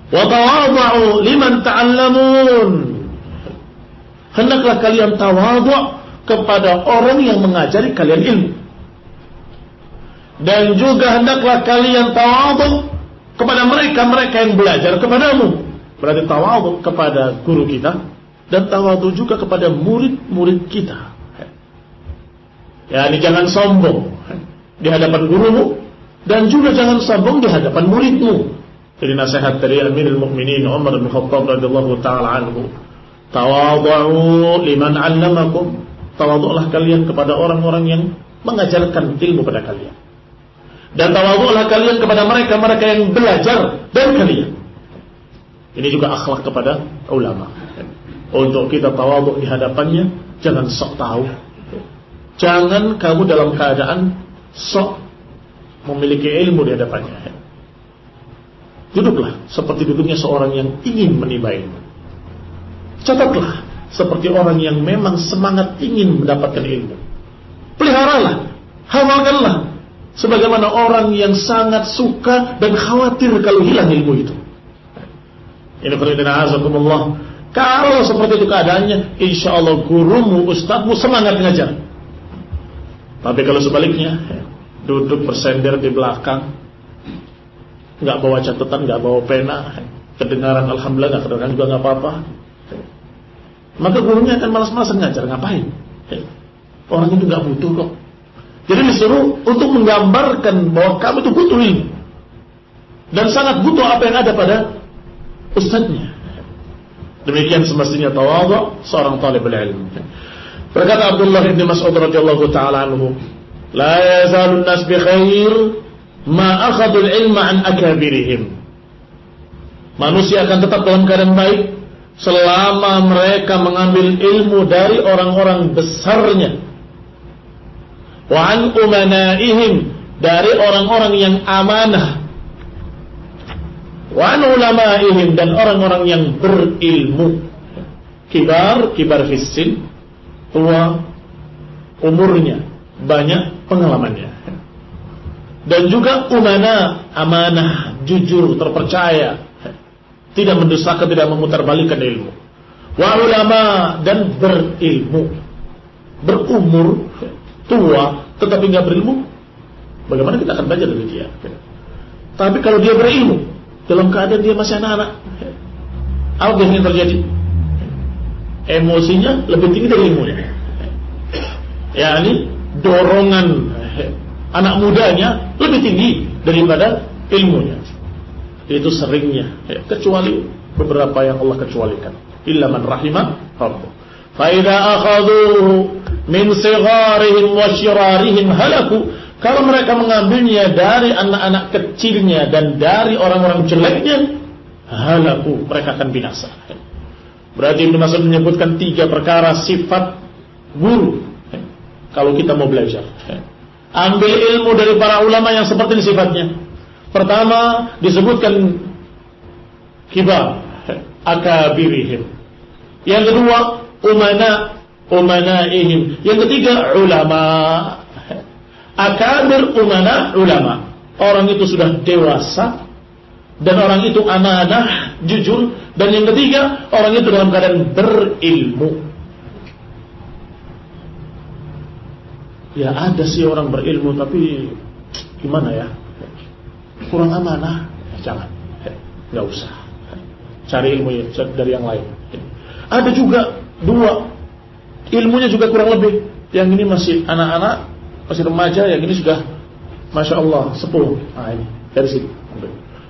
wa tawadhu liman ta'allamun. Hendaklah kalian tawadhu kepada orang yang mengajari kalian ilmu, dan juga hendaklah kalian tawadhu kepada mereka yang belajar kepadamu. Berarti tawadhu kepada guru kita dan tawadhu juga kepada murid-murid kita. Ya, ini jangan sombong di hadapan gurumu dan juga jangan sombong di hadapan muridmu. Jadi nasihat dari Amirul Mukminin Umar bin Khattab radhiyallahu taala anhu, tawadhu liman 'allamakum, tawadhulah kalian kepada orang-orang yang mengajarkan ilmu pada kalian. Dan tawadhu'lah kalian kepada mereka yang belajar dari kalian. Ini juga akhlak kepada ulama. Untuk kita tawadhu di hadapannya, jangan sok tahu. Jangan kamu dalam keadaan sok memiliki ilmu di hadapannya. Duduklah seperti duduknya seorang yang ingin menimba ilmu. Catatlah seperti orang yang memang semangat ingin mendapatkan ilmu. Peliharalah, hafalkanlah, sebagaimana orang yang sangat suka dan khawatir kalau hilang ilmu itu. Ini qulina azakumullah. Kalau seperti itu keadaannya, insya Allah gurumu, ustadzmu semangat ngajar. Tapi kalau sebaliknya, duduk bersender di belakang, nggak bawa catatan, nggak bawa pena, kedengaran alhamdulillah, nggak kedengaran juga nggak apa-apa, maka gurunya akan malas-malasan ngajar. Ngapain? Orang itu nggak butuh kok. Jadi disuruh untuk menggambarkan bahwa kamu itu butuh ilmu dan sangat butuh apa yang ada pada ustadznya. Demikian semestinya tawadhu seorang talibul ilmu. Berkata Abdullah bin Mas'ud radhiyallahu taala anhu, "La yazalun nas bi khair ma akhadul ilma an akabirihim." Manusia akan tetap dalam keadaan baik selama mereka mengambil ilmu dari orang-orang besarnya. Wa an umanaihim, dari orang-orang yang amanah. Wa an ulamaihim, dan orang-orang yang berilmu. Kibar fissin, tua umurnya, banyak pengalamannya. Dan juga umana, amanah, jujur, terpercaya, tidak mendustakan, tidak memutarbalikkan ilmu. Wa ulama, dan berilmu. Berumur, tua, tetapi nggak berilmu, bagaimana kita akan belajar dari dia? Tapi kalau dia berilmu, dalam keadaan dia masih anak-anak, apa yang terjadi? Emosinya lebih tinggi dari ilmunya. Yani dorongan anak mudanya lebih tinggi daripada ilmunya. Itu seringnya, kecuali beberapa yang Allah kecualikan. Illa man rahimah rabbuh. Fa idza akhadhuhu min sigharihim wa syirarihim halaku. Kalau mereka mengambilnya dari anak-anak kecilnya dan dari orang-orang jeleknya, halaku, mereka akan binasa. Berarti Ibnu Mas'ud menyebutkan 3 perkara sifat guru kalau kita mau belajar. Ambil ilmu dari para ulama yang seperti ini sifatnya. Pertama disebutkan kibar, akabirihim. Yang kedua umanaihim. Yang ketiga ulama. Akabir, umana, ulama. Orang itu sudah dewasa dan orang itu amanah, jujur. Dan yang ketiga, orang itu dalam keadaan berilmu. Ya ada sih orang berilmu tapi gimana ya, kurang amanah. Jangan, gak usah. Cari ilmu dari yang lain. Ada juga 2, ilmunya juga kurang lebih. Yang ini masih anak-anak, masih remaja, yang ini sudah Masya Allah 10. Nah ini dari sini.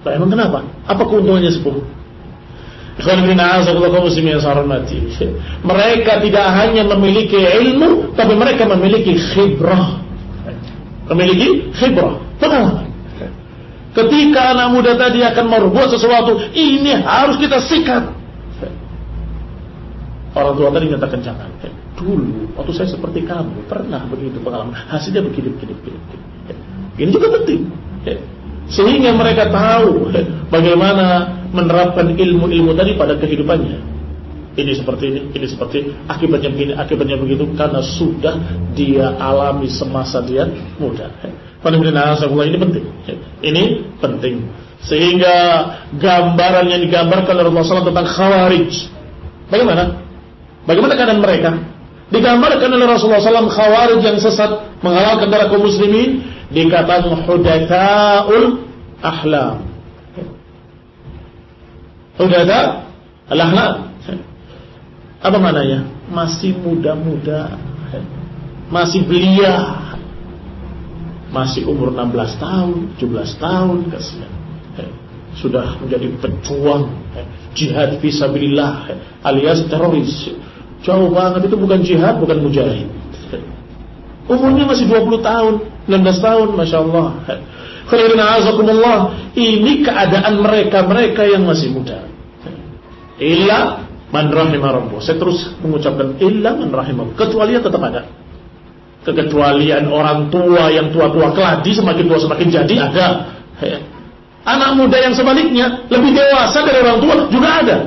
Nah, emang kenapa? Apa keuntungannya 10? Mereka tidak hanya memiliki ilmu, tapi mereka memiliki khibrah. Pengalaman. Ketika anak muda tadi akan berbuat sesuatu, ini harus kita sikat. Orang tua tadi menyatakan jangan. Dulu waktu saya seperti kamu pernah begitu pengalaman, hasilnya begini. Ini juga penting, sehingga mereka tahu bagaimana menerapkan ilmu-ilmu tadi pada kehidupannya. Ini seperti akibatnya begini, akibatnya begitu, karena sudah dia alami semasa dia muda. Ini penting. Ini penting. Sehingga gambaran yang digambarkan oleh Rasulullah tentang Khawarij, bagaimana keadaan mereka? Digambarkan oleh Rasulullah SAW Khawarij yang sesat, menghalalkan darah kaum muslimin, dikatakan hudatsaul ahlam. Hudatsa al-ahlam. Apa maknanya? Masih muda-muda, masih belia, masih umur 16 tahun, 17 tahun, kasihan. Sudah menjadi pejuang jihad fisabilillah alias teroris. Jauh banget, itu bukan jihad, bukan mujahid. Umurnya masih 20 tahun, 19 tahun, Masya Allah. Ini keadaan mereka yang masih muda. Illa man rahimah rabbuh. Saya terus mengucapkan illa man rahimah. Kecualian tetap ada. Kekecualian orang tua yang tua-tua keladi, semakin tua semakin jadi, ada. Anak muda yang sebaliknya lebih dewasa dari orang tua juga ada.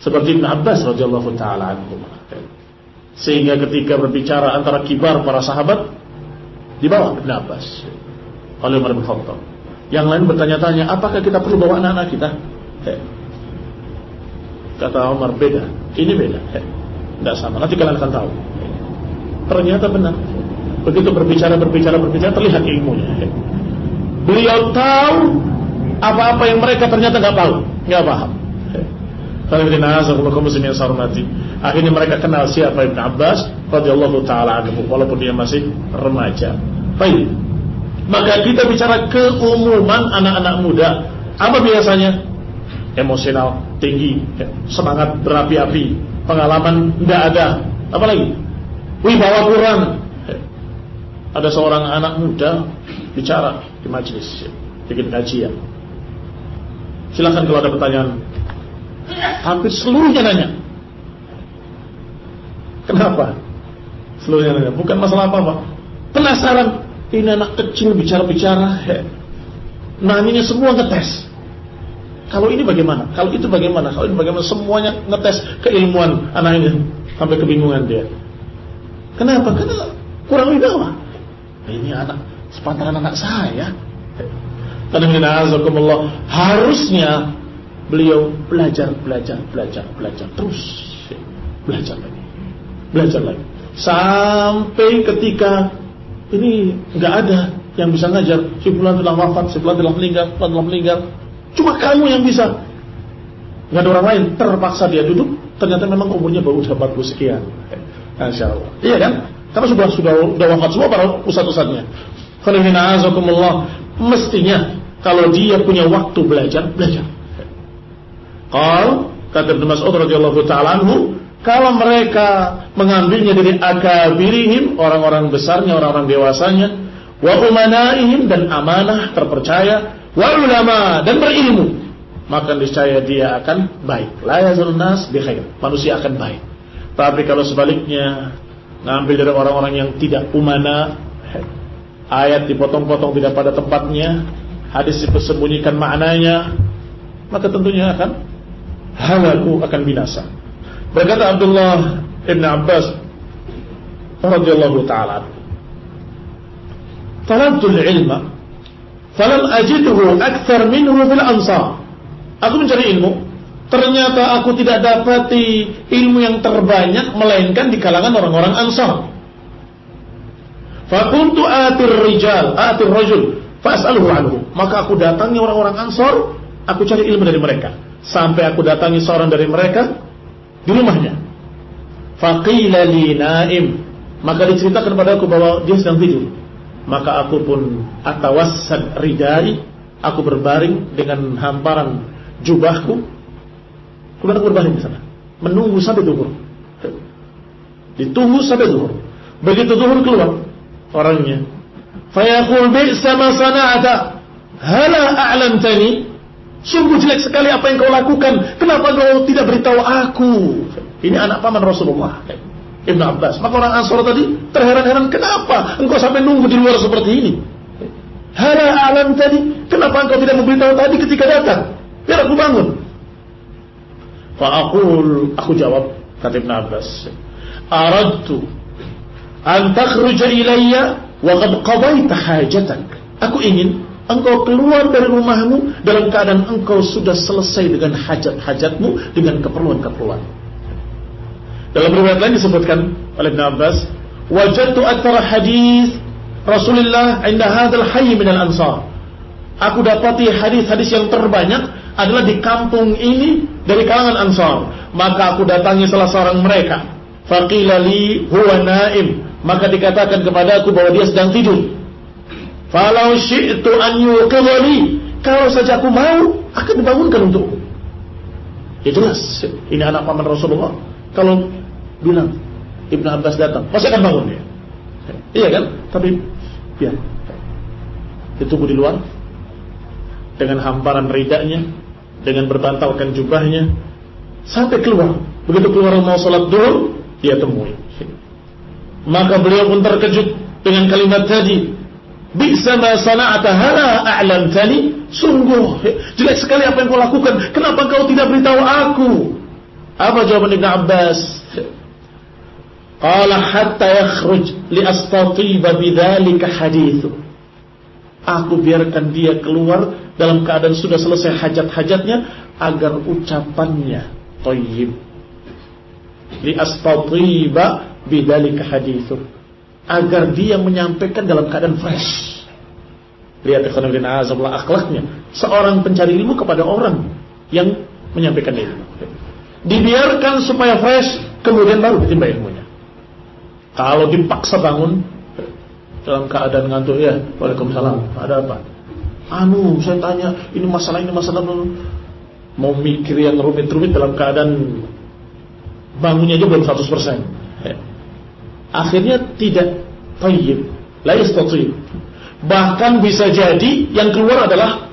Seperti Ibn Abbas radhiyallahu taala anhu. Sehingga ketika berbicara antara kibar para sahabat, dibawa Ibn Abbas oleh Umar bin Khattab. Yang lain bertanya-tanya, apakah kita perlu bawa anak-anak kita? Kata Umar, beda. Ini beda. Tidak sama. Nanti kalian akan tahu. Ternyata benar. Begitu berbicara terlihat ilmunya. Beliau tahu apa-apa yang mereka ternyata nggak tahu, nggak paham. Akhirnya mereka kenal siapa Ibn Abbas radhiyallahu taala anhu, walaupun dia masih remaja. Baik. Maka kita bicara keumuman anak-anak muda. Apa biasanya? Emosional tinggi, semangat berapi-api, pengalaman tidak ada. Apa lagi? Wibawa kurang. Ada seorang anak muda bicara di majelis, bikin kajian. Silakan kalau ada pertanyaan. Hampir seluruhnya nanya. Kenapa? Seluruhnya nanya. Bukan masalah apa-apa. Penasaran. Ini anak kecil bicara-bicara. Nanyanya semua ngetes. Kalau ini bagaimana? Kalau itu bagaimana? Kalau ini bagaimana? Semuanya ngetes keilmuan anak ini. Sampai kebingungan dia. Kenapa? Karena kurang wibawa. Ini anak sepantaran anak saya. Harusnya beliau belajar terus. Belajar lagi. Sampai ketika ini nggak ada yang bisa ngajar. Si fulan telah wafat, si fulan telah meninggal. Cuma kamu yang bisa. Nggak ada orang lain. Terpaksa dia duduk. Ternyata memang umurnya baru 40 sekian. Masya Allah. Iya kan? Karena sudah wafat semua para ustaz-ustaznya. Mestinya kalau dia punya waktu belajar. Kata Ibnu Mas'ud radhiyallahu ta'ala anhu, kalau mereka mengambilnya dari akabirihim, orang-orang besarnya, orang-orang dewasanya, wa umanaihim, dan amanah, terpercaya, wa ulama, dan berilmu, maka niscaya dia akan baik. La yazalun nas bi khair. Manusia akan baik. Tapi kalau sebaliknya ngambil dari orang-orang yang tidak umana, ayat dipotong-potong tidak pada tempatnya, hadis disembunyikan maknanya, maka tentunya akan halaku, akan binasa. Berkata Abdullah Ibn Abbas radhiyallahu ta'ala, talabtul ilma falam ajidhu akthar minhu fil ansar. Aku mencari ilmu, ternyata aku tidak dapati ilmu yang terbanyak melainkan di kalangan orang-orang Ansar. Fakuntu atir rajul fas'aluhu anhu. Maka aku datangi orang-orang Ansar, aku cari ilmu dari mereka. Sampai aku datangi seorang dari mereka di rumahnya. Faqila li naim. Maka diceritakan padaku bahwa dia sedang tidur. Maka aku pun atawassad ridai, aku berbaring dengan hamparan jubahku. Kemudian aku berbaring di sana, menunggu sampai zuhur. Ditunggu sampai zuhur. Begitu zuhur keluar orangnya. Fayaqul bi'sa ma sana'ata, hala a'lamtani. Sungguh jelek sekali apa yang kau lakukan. Kenapa kau tidak beritahu aku? Ini anak paman Rasulullah, Ibn Abbas. Maka orang Ansar tadi terheran-heran, kenapa engkau sampai nunggu di luar seperti ini? Hala a'lamtani, kenapa engkau tidak memberitahu tadi ketika datang? Biar aku bangun. Aku jawab, kata Ibn Abbas, aradtu an takhruja ilayya wa qad qadaita hajatak. Aku ingin engkau keluar dari rumahmu dalam keadaan engkau sudah selesai dengan hajat-hajatmu, dengan keperluan-keperluan. Dalam riwayat lain disebutkan oleh Ibn Abbas, wajadtu aktsara hadis Rasulullah 'inda hadzal hayy min al-ansar. Aku dapati hadis-hadis yang terbanyak adalah di kampung ini dari kalangan Ansar. Maka aku datangi salah seorang mereka. Faqila li huwa naim. Maka dikatakan kepadaku bahwa dia sedang tidur. Falau syi'tu an yuqidhani, kalau saja aku mau akan dibangunkan untukku. Ya jelas, ini anak paman Rasulullah. Kalau bilang Ibn Abbas datang, pasti akan bangun dia. Iya kan? Tapi biar ditunggu di luar dengan hamparan ridanya, dengan berbantalkan jubahnya sampai keluar. Begitu keluar mau sholat duhur, dia temui. Maka beliau pun terkejut dengan kalimat tadi, "Bi'sa ma sana'ata hala a'lamtani." Sungguh jelek sekali apa yang kau lakukan. Kenapa kau tidak beritahu aku? Apa jawaban Ibn Abbas? Qala hatta yakhruj li astatiba bidzalika haditsu. Aku biarkan dia keluar dalam keadaan sudah selesai hajat-hajatnya agar ucapannya thayyib. Li astatiba bidzalika haditsu. Agar dia menyampaikan dalam keadaan fresh. Lihat ikhwan azabullah akhlaknya seorang pencari ilmu kepada orang yang menyampaikan ilmu. Dibiarkan supaya fresh, kemudian baru ditimba ilmunya. Kalau dipaksa bangun dalam keadaan ngantuk, ya, waalaikumsalam, ada apa? Saya tanya, ini masalah, mau mikir yang rumit-rumit dalam keadaan bangunnya aja belum 100%. Akhirnya tidak thayyib, la yastati'. Bahkan bisa jadi yang keluar adalah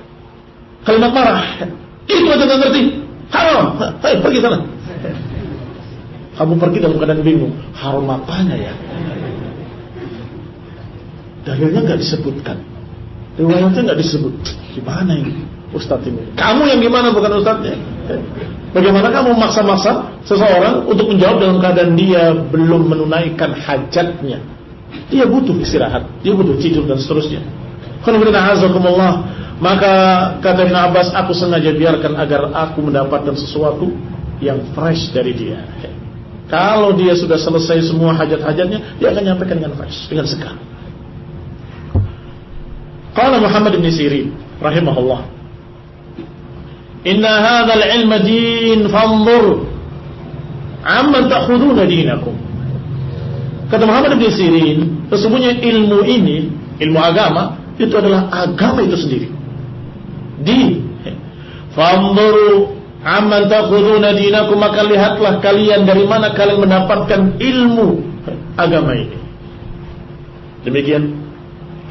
kalimat marah. Itu aja nggak ngerti. Haram. Hai, pergi sana. Kamu pergi dalam keadaan bingung. Haram apanya ya? Dalilnya nggak disebutkan, riwayatnya nggak disebut. Gimana ini Ustadz ini? Kamu yang gimana, bukan Ustadznya? Bagaimana kamu maksa-maksa seseorang untuk menjawab dalam keadaan dia belum menunaikan hajatnya? Dia butuh istirahat, dia butuh tidur dan seterusnya. Maka kata Ibn Abbas, aku sengaja biarkan agar aku mendapatkan sesuatu yang fresh dari dia. Kalau dia sudah selesai semua hajat-hajatnya, dia akan nyampaikan dengan fresh, dengan segar. Qala Muhammad bin Sirin rahimahullah, "Inna hadzal ilma din fanzur amman ta'khuduna dinakum." Kata Muhammad bin Sirin, sesungguhnya ilmu ini, ilmu agama, itu adalah agama itu sendiri. Din. Fanzuru amman ta'khuduna dinakum, maka lihatlah kalian dari mana kalian mendapatkan ilmu agama ini. Demikian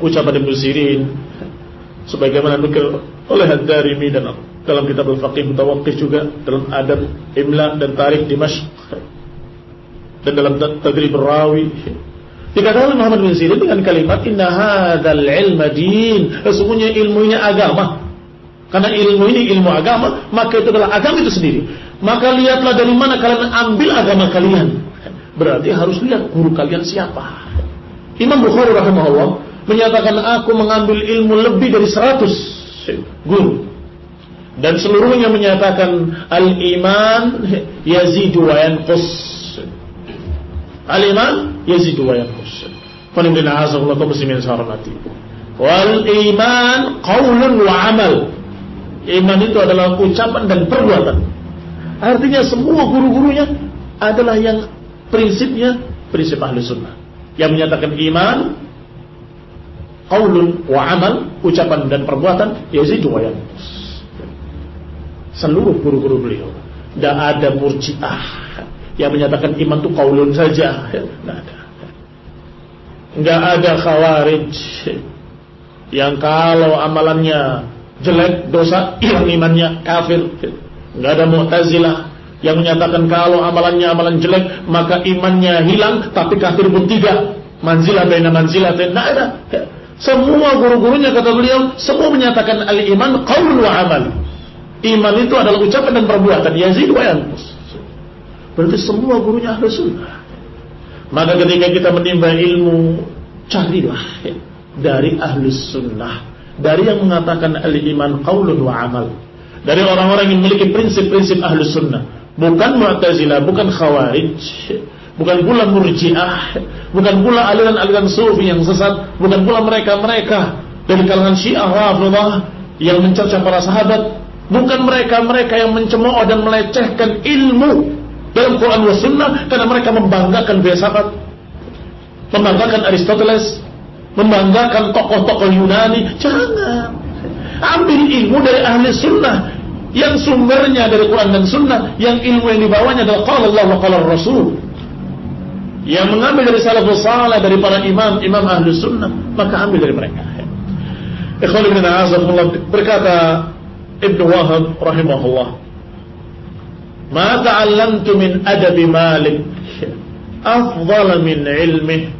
ucapan Ibnu Sirin sebagaimana nukil oleh Ad-Darimi dan dalam kitab Al-Faqih Mutawaqqih, juga dalam adab Imla dan Tarikh Dimashq, dan dalam Tadrib Rawi. Dikatakan Muhammad bin Sirin dengan kalimat inna hadzal ilma din, sesungguhnya ilmu ini agama. Karena ilmu ini ilmu agama, maka itu adalah agama itu sendiri. Maka lihatlah dari mana kalian ambil agama kalian. Berarti harus lihat guru kalian siapa. Imam Bukhari rahimahullah menyatakan, aku mengambil ilmu lebih dari 100 guru, dan seluruhnya menyatakan al-iman yazidu wa yanqus. Al-iman yazidu wa yanqus. Qanibina azallahu muslimin sarmati. Wal iman qaulun wa amal. Iman itu adalah ucapan dan perbuatan. Artinya semua guru-gurunya adalah yang prinsipnya prinsip ahli sunnah, yang menyatakan iman qaulun wa amal, ucapan dan perbuatan, yazidu wa yanqus. Seluruh guru-guru beliau. Tidak ada murji'ah yang menyatakan iman itu qaulun saja, tidak ada. Tidak ada khawarij yang kalau amalannya jelek, dosa, hilang imannya, kafir. Tidak ada Mu'tazilah yang menyatakan kalau amalannya amalan jelek maka imannya hilang, tapi kafir pun tidak. Manzilah baina manzilatin, tidak ada. Semua guru-gurunya, kata beliau, semua menyatakan al-iman qaul wa amal. Iman itu adalah ucapan dan perbuatan, yazid wa yanqus. Berarti semua gurunya ahli sunnah. Maka ketika kita menimba ilmu, carilah dari ahli sunnah, dari yang mengatakan al-iman qaulun wa amal, dari orang-orang yang memiliki prinsip-prinsip ahli sunnah, bukan Mu'tazilah, bukan Khawarij, bukan pula Murji'ah, bukan pula aliran-aliran Sufi yang sesat, bukan pula mereka-mereka dari kalangan Syiah Rafidhah yang mencerca para sahabat, bukan mereka-mereka yang mencemooh dan melecehkan ilmu dalam Quran wa Sunnah karena mereka membanggakan filsafat, membanggakan Aristoteles, membanggakan tokoh-tokoh Yunani. Jangan. Ambil ilmu dari ahli sunnah yang sumbernya dari Quran dan Sunnah, yang ilmu yang dibawanya adalah qala Allah wa qala Rasul, yang mengambil dari salafus saleh, dari para imam ahlus sunnah, maka ambil dari mereka. Ikhwan ibn a'azakumullah, berkata Ibnu Wahab rahimahullah, ma ta'allamtu min adabi Malik afdal min ilmih.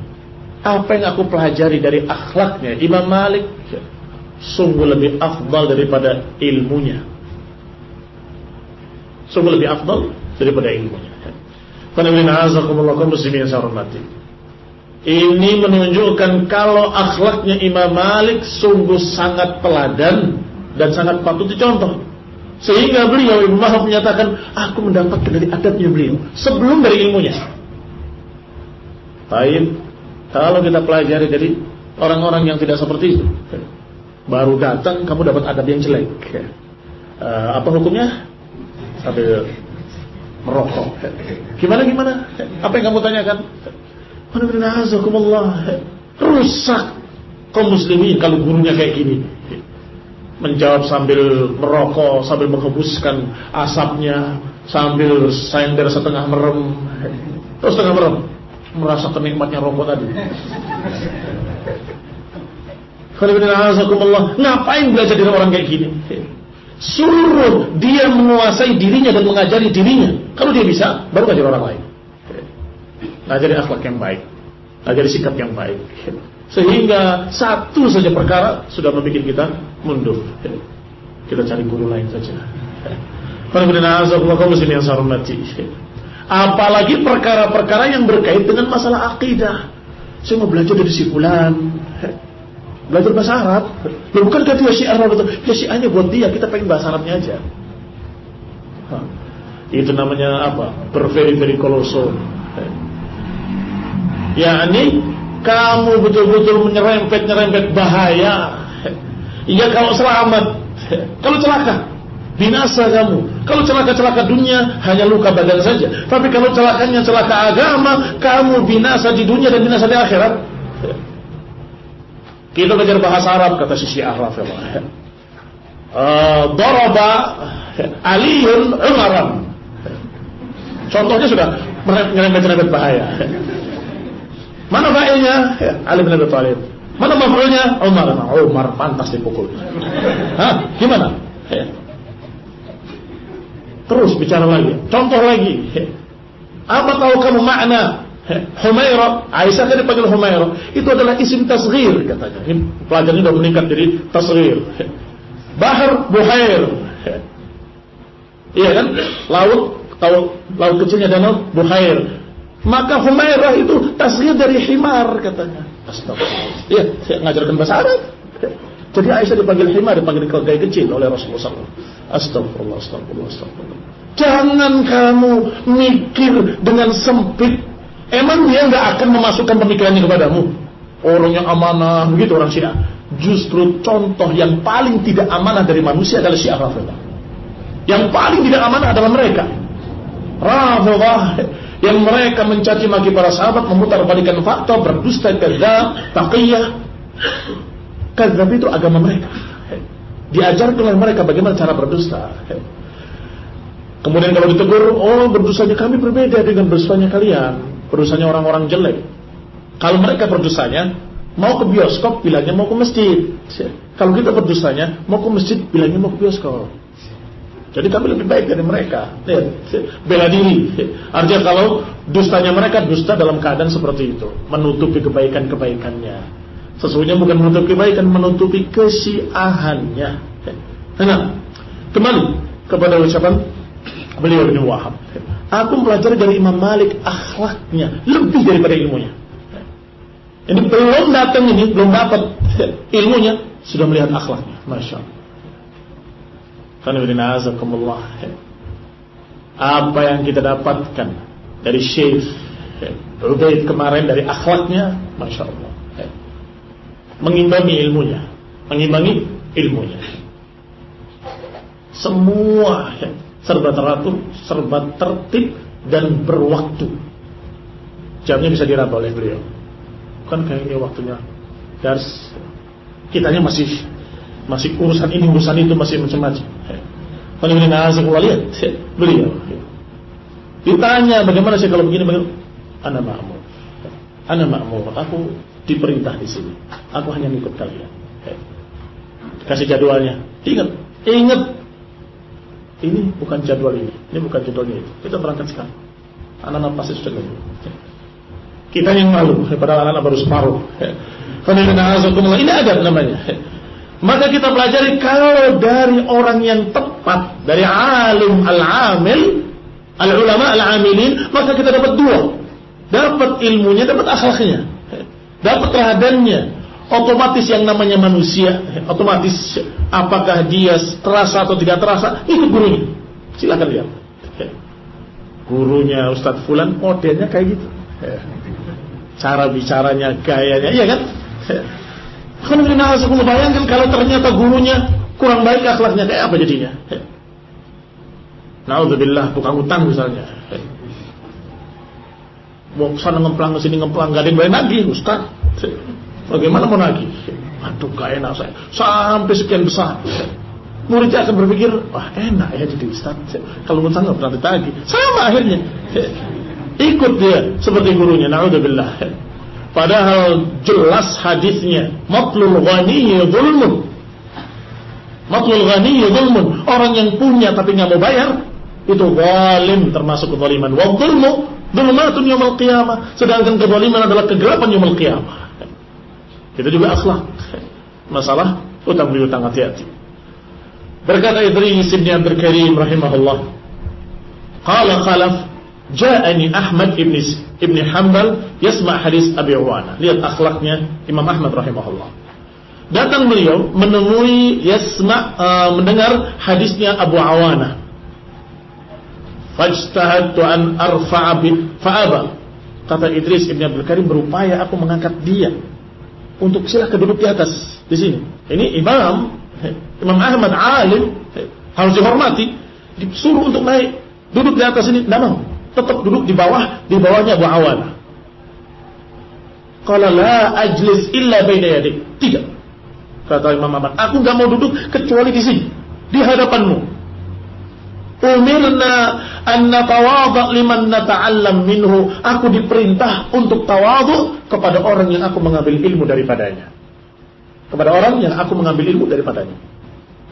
Apa yang aku pelajari dari akhlaknya Imam Malik sungguh lebih afdal daripada ilmunya. Sungguh lebih afdal daripada ilmunya. Ini menunjukkan kalau akhlaknya Imam Malik sungguh sangat teladan dan sangat patut dicontoh. Sehingga beliau Ibnu Wahab menyatakan, aku mendapatkan dari adabnya beliau sebelum dari ilmunya. Baik, kalau kita pelajari dari orang-orang yang tidak seperti itu, baru datang kamu dapat adab yang jelek, apa hukumnya? Sambil merokok. Gimana? Apa yang kamu tanyakan? Rusak kaum muslimin kalau gurunya kayak gini. Menjawab sambil merokok, sambil menghembuskan asapnya, sambil sayender setengah merem. Terus setengah merem, merasa kenikmatnya rokok tadi. Ngapain belajar dari orang kayak gini? Suruh dia menguasai dirinya dan mengajari dirinya. Kalau dia bisa, baru ngajar orang lain. Ngajari akhlak yang baik, ngajari sikap yang baik. Sehingga satu saja perkara sudah membuat kita mundur. Kita cari guru lain saja. Apalagi perkara-perkara yang berkait dengan masalah akidah. Saya mau belajar dari si fulan, belajar bahasa Arab. Bukan kata dia Arab itu, ya Syiahnya buat dia, kita pengen bahasa Arabnya aja. Itu namanya apa? Berveri-veri koloso. Ya ini kamu betul-betul menyerempet bahaya. Iya kalau selamat, kalau celaka binasa kamu. Kalau celaka dunia hanya luka badan saja. Tapi kalau celakanya celaka agama, kamu binasa di dunia dan binasa di akhirat. Kita belajar bahasa Arab, kata si Syiah Rafidhah. Daraba Aliun Umaran. Contohnya sudah nyerempet bahaya. Mana fa'ilnya? Ali bin Abi Thalib. Mana maf'ulnya? Umar pantas dipukul. Gimana? Terus bicara lagi, contoh lagi. Apa tahu kamu makna Humairah? Aisyah tadi dipanggil Humairah. Itu adalah isim tasghir katanya. Ini pelajarannya sudah meningkat jadi tasghir. Bahar Buhair. Iya kan? Laut kecilnya danau Buhair. Maka Humairah itu tasghir dari himar katanya. Astagfirullah. Iya, saya ngajarkan bahasa Arab. Jadi Aisyah dipanggil himar, dipanggil keledai kecil oleh Rasulullah SAW. Astagfirullah. Jangan kamu mikir dengan sempit. Emang dia nggak akan memasukkan pemikirannya kepadamu? Orang yang amanah, begitu orang Syiah. Justru contoh yang paling tidak amanah dari manusia adalah Syiah Rafidhah. Yang paling tidak amanah adalah mereka. Rafidhah yang mereka mencaci maki para sahabat, memutarbalikan fakta, berdusta, kadzab, taqiyah. Kadzab itu agama mereka. Diajarkan oleh mereka bagaimana cara berdusta. Kemudian kalau ditegur, berdustanya kami berbeda dengan berdustanya kalian. Berdustanya orang-orang jelek. Kalau mereka berdustanya mau ke bioskop, bilangnya mau ke masjid. Kalau kita berdustanya mau ke masjid, bilangnya mau ke bioskop. Jadi kami lebih baik dari mereka. Bela diri. Artinya kalau dustanya mereka, dusta dalam keadaan seperti itu, menutupi kebaikan-kebaikannya. Sesungguhnya bukan menutupi kebaikan, menutupi kesyiahannya. Nah, kembali kepada ucapan beliau Ibnu Wahab. Aku mempelajari dari Imam Malik akhlaknya lebih daripada ilmunya. Ini belum datang, ini belum dapat ilmunya, sudah melihat akhlaknya. Masya Allah. Apa yang kita dapatkan dari Syekh Ubaid kemarin dari akhlaknya, Masya Allah, mengimbangi ilmunya. Semua serba teratur, serba tertib dan berwaktu. Jamnya bisa diraba oleh beliau. Kan kayaknya waktunya dars, kitanya masih urusan ini, urusan itu, masih macam-macam. Lihat beliau ditanya bagaimana sih kalau begini, ana ma'mum. Ana ma'mur, aku diperintah di sini. Aku hanya ngikut kalian. Kasih jadwalnya. Ingat. Ini bukan jadwal ini bukan jadwalnya itu. Kita berangkat sekarang. Anak-anak pasti sudah nunggu. Kita yang malu, padahal anak-anak baru separuh. Ini adab namanya. Maka kita pelajari kalau dari orang yang tepat, dari alim al-amil, al-ulama al-amilin, maka kita dapat dua. Dapat ilmunya, dapat akhlaknya, dapat teladannya. Otomatis yang namanya manusia, otomatis apakah dia terasa atau tidak terasa, ikut gurunya. Silakan lihat. Gurunya Ustadz Fulan modelnya kayak gitu. Cara bicaranya, gayanya, iya kan? Kalau bayangkan kalau ternyata gurunya kurang baik akhlaknya, kayak apa jadinya? Na'udzubillah, tukang utang misalnya. Mau kesana ngemplang, kesini ngemplang, gak ada yang bayar lagi, Ustaz. Bagaimana mau nagih? Aduh, gak enak saya. Sampai sekian besar. Muridnya akan berpikir, wah enak ya jadi Ustaz. Kalau utang gak pernah ditagih. Sama akhirnya. Ikut dia seperti gurunya, na'udzubillah. Padahal jelas hadisnya, matlul ghaniyyi dzulmun. Matlul ghaniyyi dzulmun. Orang yang punya tapi nggak mau bayar, itu zalim, termasuk kezaliman. Wa dzulmu dzulumatun yaumil qiyamah. Sedangkan kezaliman adalah kegelapan yaumil qiyamah. Itu juga akhlak. Masalah utang piutang, hati-hati. Berkata Idris bin Abdul Karim rahimahullah, qala Khalaf, ja'ani Ahmad ibn Hanbal yasma' hadis Abi Awana. Lihat akhlaknya Imam Ahmad rahimahullah. Datang beliau menemui mendengar hadisnya Abu Awana. Fajtahadtu an arfa'a fa'aba. Kata Idris ibn Abdul Karim, berupaya aku mengangkat dia untuk silakan duduk di atas di sini. Ini Imam Ahmad alim, harus dihormati. Disuruh untuk naik duduk di atas ini, tidak mau. Tetap duduk di bawahnya Abu Awana. Qala la ajlis illa baina yadik. Tidak. Kata Imam Ahmad, aku enggak mau duduk kecuali di sini, di hadapanmu. Umirna an natawadha liman nata'allam minhu. Aku diperintah untuk tawadhu kepada orang yang aku mengambil ilmu daripadanya. Kepada orang yang aku mengambil ilmu daripadanya.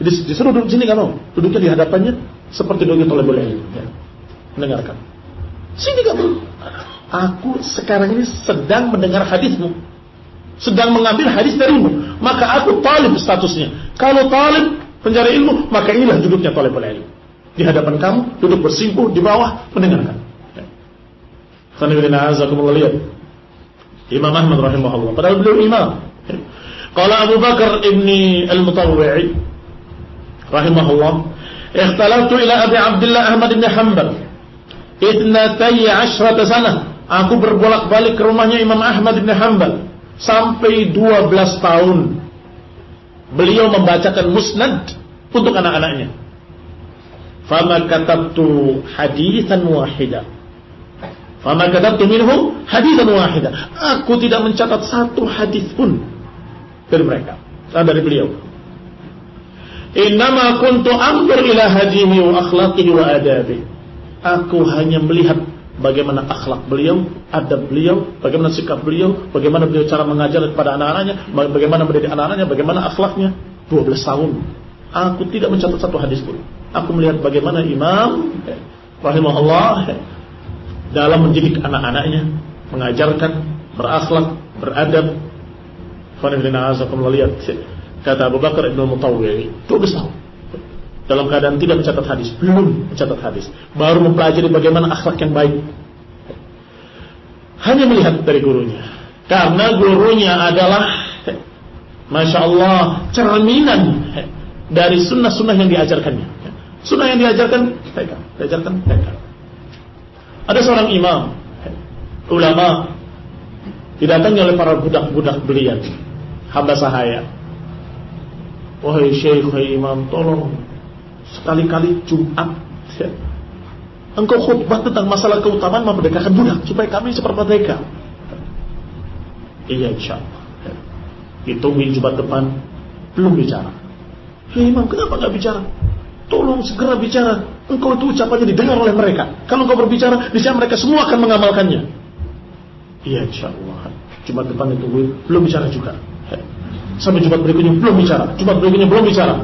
Jadi disuruh duduk sini, enggak mau. Duduknya di hadapannya seperti duduknya thalibul ilm. Mendengarkan. Sini kamu. Aku sekarang ini sedang mendengar hadismu, sedang mengambil hadis darimu. Maka aku talib statusnya. Kalau talib pencari ilmu, maka inilah duduknya talibul ilm. Di hadapan kamu, duduk bersimpuh di bawah, mendengarkan. Lihat Imam Ahmad rahimahullah, padahal beliau imam. Qala Abu Bakar ibni al-Mutawwi'i rahimahullah, ikhtalaftu ila Abi Abdullah Ahmad ibn Hanbal 12 sana. Aku berbolak-balik ke rumahnya Imam Ahmad bin Hanbal sampai 12 tahun. Beliau membacakan musnad untuk anak-anaknya. Fama katabtu haditsan wahida. Fama katabtu minhum haditsan wahida. Aku tidak mencatat satu hadis pun dari mereka, dari beliau. Innama kuntu anzur ila hadihi wa akhlaqihi wa adabihi. Aku hanya melihat bagaimana akhlak beliau, adab beliau, bagaimana sikap beliau, bagaimana beliau cara mengajar kepada anak-anaknya, bagaimana mendidik anak-anaknya, bagaimana akhlaknya. 12 tahun. Aku tidak mencatat satu hadis pun. Aku melihat bagaimana Imam rahimahullah dalam mendidik anak-anaknya, mengajarkan, berakhlak, beradab. Lihat kata Abu Bakar Ibn Mutawwi'i, 12 tahun dalam keadaan tidak mencatat hadis, belum mencatat hadis, baru mempelajari bagaimana akhlak yang baik. Hanya melihat dari gurunya, karena gurunya adalah Masya Allah cerminan dari sunnah-sunnah yang diajarkannya. Sunnah yang diajarkan mereka. Ada seorang imam, ulama, didatangi oleh para budak-budak belian, hamba sahaya. Wahai syekh, wahai imam, tolong sekali-kali Jumat engkau khutbah tentang masalah keutamaan memerdekakan budak supaya kami seperti mereka. Iya, insyaallah. Ditungguin Jumat depan, belum bicara. Hei imam, kenapa gak bicara? Tolong segera bicara. Engkau itu ucapannya didengar oleh mereka. Kalau engkau berbicara, niscaya mereka semua akan mengamalkannya. Iya, insyaallah. Jumat depan ditungguin, belum bicara juga. Sampai Jumat berikutnya belum bicara, Jumat berikutnya belum bicara.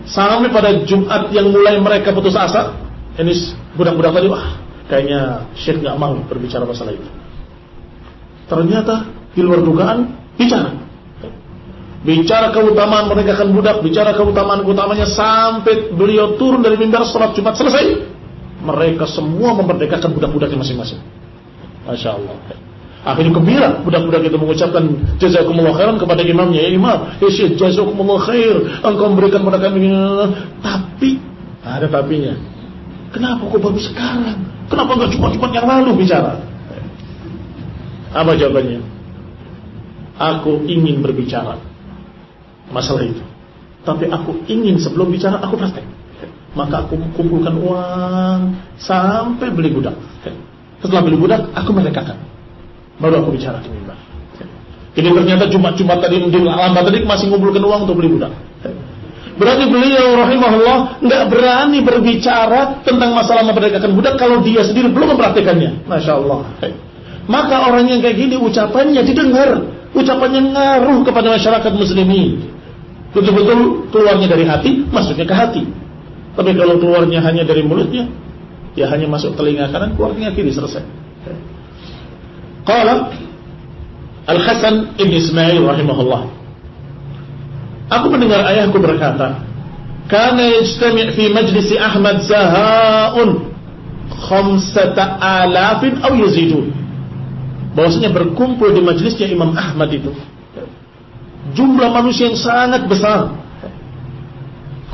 Sampai pada Jumat yang mulai mereka putus asa, ini budak-budak tadi, wah kayaknya Syekh gak mau berbicara masalah itu. Ternyata di luar dugaan bicara keutamaan menegakkan budak, bicara keutamaan-keutamanya sampai beliau turun dari mimbar salat Jumat selesai. Mereka semua memerdekakan budak-budaknya masing-masing. Masya Allah. Akhirnya gembira budak-budak itu mengucapkan jazakumullah khairan kepada imamnya. Ya imam, ya Syekh, jazakumullah khair, engkau memberikan kepada kami. Tapi ada tapinya. Kenapa kok baru sekarang? Kenapa enggak Jumat-Jumat yang lalu bicara? Apa jawabannya? Aku ingin berbicara masalah itu, tapi aku ingin sebelum bicara aku praktek. Maka aku kumpulkan uang sampai beli budak. Setelah beli budak, aku merdekakan. Baru aku bicara di mimbar. Jadi ternyata Jumat-Jumat tadi lambat tadi masih ngumpulkan uang untuk beli budak. Berarti beliau rahimahullah nggak berani berbicara tentang masalah memperdekakan budak kalau dia sendiri belum mempraktekannya. Masya Allah. Maka orang yang kayak gini ucapannya didengar, ucapannya ngaruh kepada masyarakat muslimin. Betul-betul keluarnya dari hati, masuknya ke hati. Tapi kalau keluarnya hanya dari mulutnya, ya hanya masuk telinga kanan, keluar telinga kiri, selesai. Qala Al-Hasan ibn Ismail rahimahullah, aku mendengar ayahku berkata, kana yajtami' fi majlis Ahmad zahaun 5,000 aw yazidun. Bahwasanya berkumpul di majelisnya Imam Ahmad itu jumlah manusia yang sangat besar,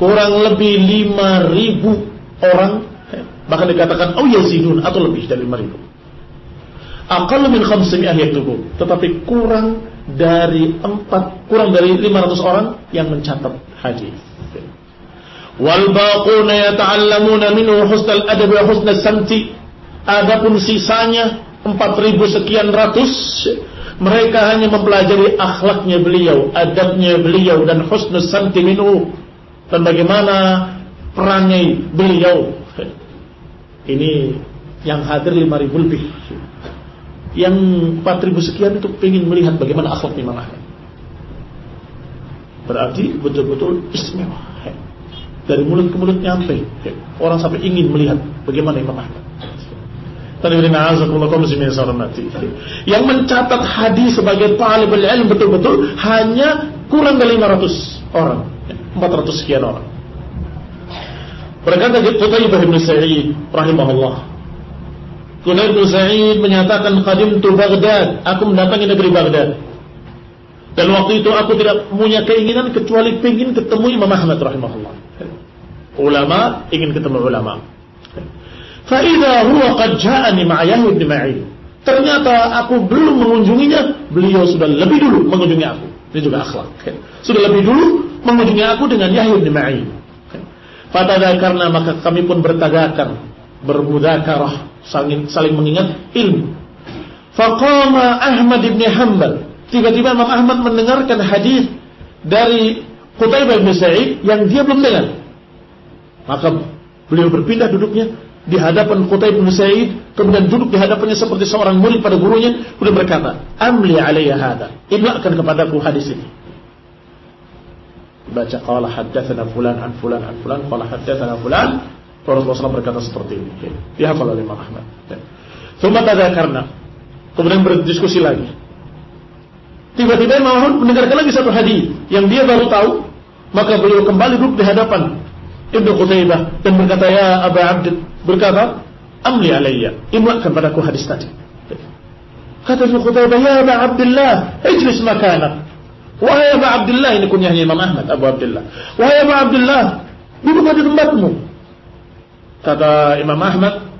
kurang lebih 5.000 orang, bahkan dikatakan au yazidun atau lebih dari 5.000. Aqall min 500 yaktubun, tetapi kurang dari 500 orang yang mencatat hadis. Wal baquna yata'allamuna minhu husnal adab wa husnal samti. Adapun sisanya 4.000 sekian ratus, mereka hanya mempelajari akhlaknya beliau, adabnya beliau, dan husnul samti minhu, dan bagaimana perangai beliau. Ini yang hadir 5.000 lebih. Yang 4.000 sekian itu ingin melihat bagaimana akhlak Imam Ahmad. Berarti betul-betul istimewa. Dari mulut ke mulut nyampe, orang sampai ingin melihat bagaimana Imam Ahmad. Yang mencatat hadis sebagai talibul ilm betul-betul hanya kurang dari 500 orang, 400 sekian orang. Berkata Qutaibah bin Sa'id rahimahullah, Qutaibah bin Sa'id menyatakan qadimtu Baghdad, aku mendatangi negeri Baghdad, dan waktu itu aku tidak punya keinginan kecuali ingin ketemu Imam Ahmad rahimahullah. Ulama ingin ketemu ulama. Fa'idha huwa qad ja'ani ma'ayahu ibn Ma'in. Ternyata aku belum mengunjunginya, beliau sudah lebih dulu mengunjungi aku. Ini juga akhlak. Sudah lebih dulu mengunjungi aku dengan Yahya ibn Ma'in. Fatadzakarna, maka kami pun bertadakar, bermudzakarah, saling mengingat ilmu. Faqama Ahmad ibn Hanbal. Tiba-tiba Imam Ahmad mendengarkan hadis dari Qutaibah bin Sa'id yang dia belum dengar. Maka beliau berpindah duduknya di hadapan Qutaibah bin Sa'id, kemudian duduk di hadapannya seperti seorang murid pada gurunya. Beliau berkata, amli alayya hada, imlakan kepadaku hadis ini. Baca qala haddatsana fulan an fulan an fulan qala haddatsana fulan. Rasulullah SAW berkata seperti ini. Dihafal oleh Imam Ahmad. Tsumma tadzakarna, kemudian berdiskusi lagi. Tiba-tiba Imam Ahmad mendengarkan lagi satu hadis yang dia baru tahu. Maka beliau kembali duduk di hadapan Ibnu Qutaibah dan berkata, ya Aba Abd, berkata, amli alayya, imlakan padaku hadis tadi. Kata Ibnu Qutaibah, ya Aba Abdullah, ijlis makanak. Wahai Aba Abdullah, ini kunyahnya Imam Ahmad, Abu Abdullah. Wahai Aba Abdullah, duduklah di tempatmu. Kata Imam Ahmad,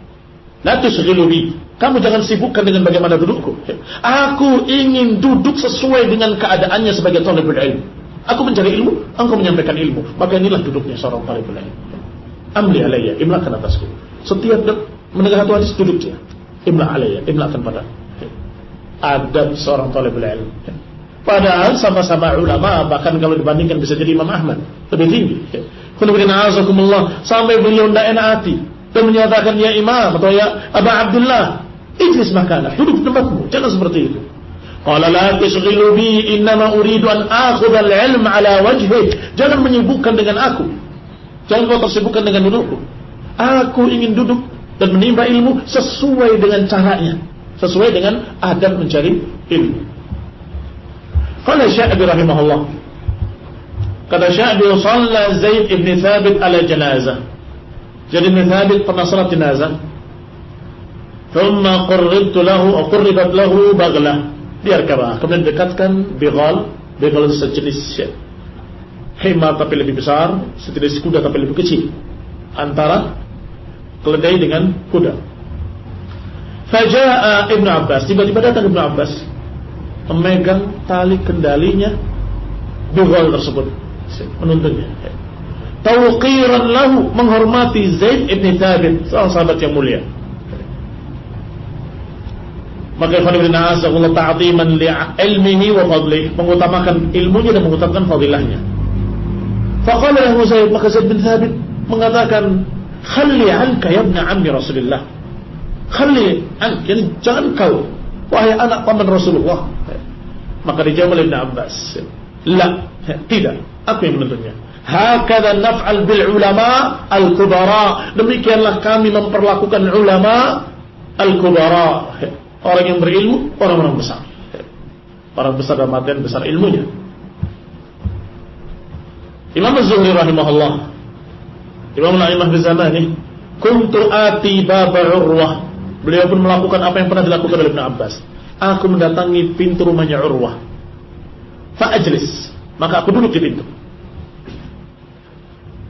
la tushghilu bi, kamu jangan sibukkan dengan bagaimana dudukku. Aku ingin duduk sesuai dengan keadaannya sebagai talibul ilmu. Aku mencari ilmu, engkau menyampaikan ilmu. Maka inilah duduknya seorang talibul ilmu. Amli alayya, imlakan atasku. Setiap mendengar satu hadis, duduk dia. Imla alayya, imlakan pada. Adab seorang talibul ilmu. Padahal sama-sama ulama, bahkan kalau dibandingkan bisa jadi Imam Ahmad lebih tinggi. Sampai beliau tidak enak hati dan menyatakan, ya Imam atau ya Aba Abdullah, ijlis makalah, duduk di tempatmu, jangan seperti itu. Qala la tashghilu bi innama uridu an akhudha al-'ilm ala wajhi. Jangan menyibukkan dengan aku. Jangan kau tersibukkan dengan dudukku. Aku ingin duduk dan menimba ilmu sesuai dengan caranya, sesuai dengan adab mencari ilmu. Qala Sya'bi rahimahullah. Kata Sya'bi, shalla Zaid ibn Thabit ala janazah. Jadi ibn Thabit pernah salat jenazah. Thumma qurribat lahu baghlah. Diarkabah, kemudian dekatkan begal sejenis himar tapi lebih besar, sejenis kuda tapi lebih kecil, antara keledai dengan kuda. Faja'a Ibnu Abbas, tiba-tiba datang Ibnu Abbas memegang tali kendalinya begal tersebut, menuntunnya. Tawqiran lahu, menghormati Zaid ibn Thabit, seorang sahabat yang mulia. Maka Allah ta'ziman li'ilmihi wa fadlihi, mengutamakan ilmunya dan mengutamakan fadilahnya. Faqala lahu Zaid, maka Zaid bin Thabit mengatakan, khalli anka ya ibn ammi Rasulullah. Khalli anka, yani jangan kau, wahai anak paman Rasulullah. Maka dijawab oleh Ibn Abbas, la, tidak, aku yang menentunya. Hakadha naf'al bil ulama al-kubara, demikianlah kami memperlakukan ulama al-kubara, orang yang berilmu, orang-orang besar. Orang besar dalam artian besar ilmunya. Imam Az-Zuhri rahimahullah, Imam al-A'imah di zamani, kuntu ati baba Urwah. Beliau pun melakukan apa yang pernah dilakukan oleh Ibn Abbas. Aku mendatangi pintu rumahnya Urwah. Fa'ajlis, maka aku duduk di pintu.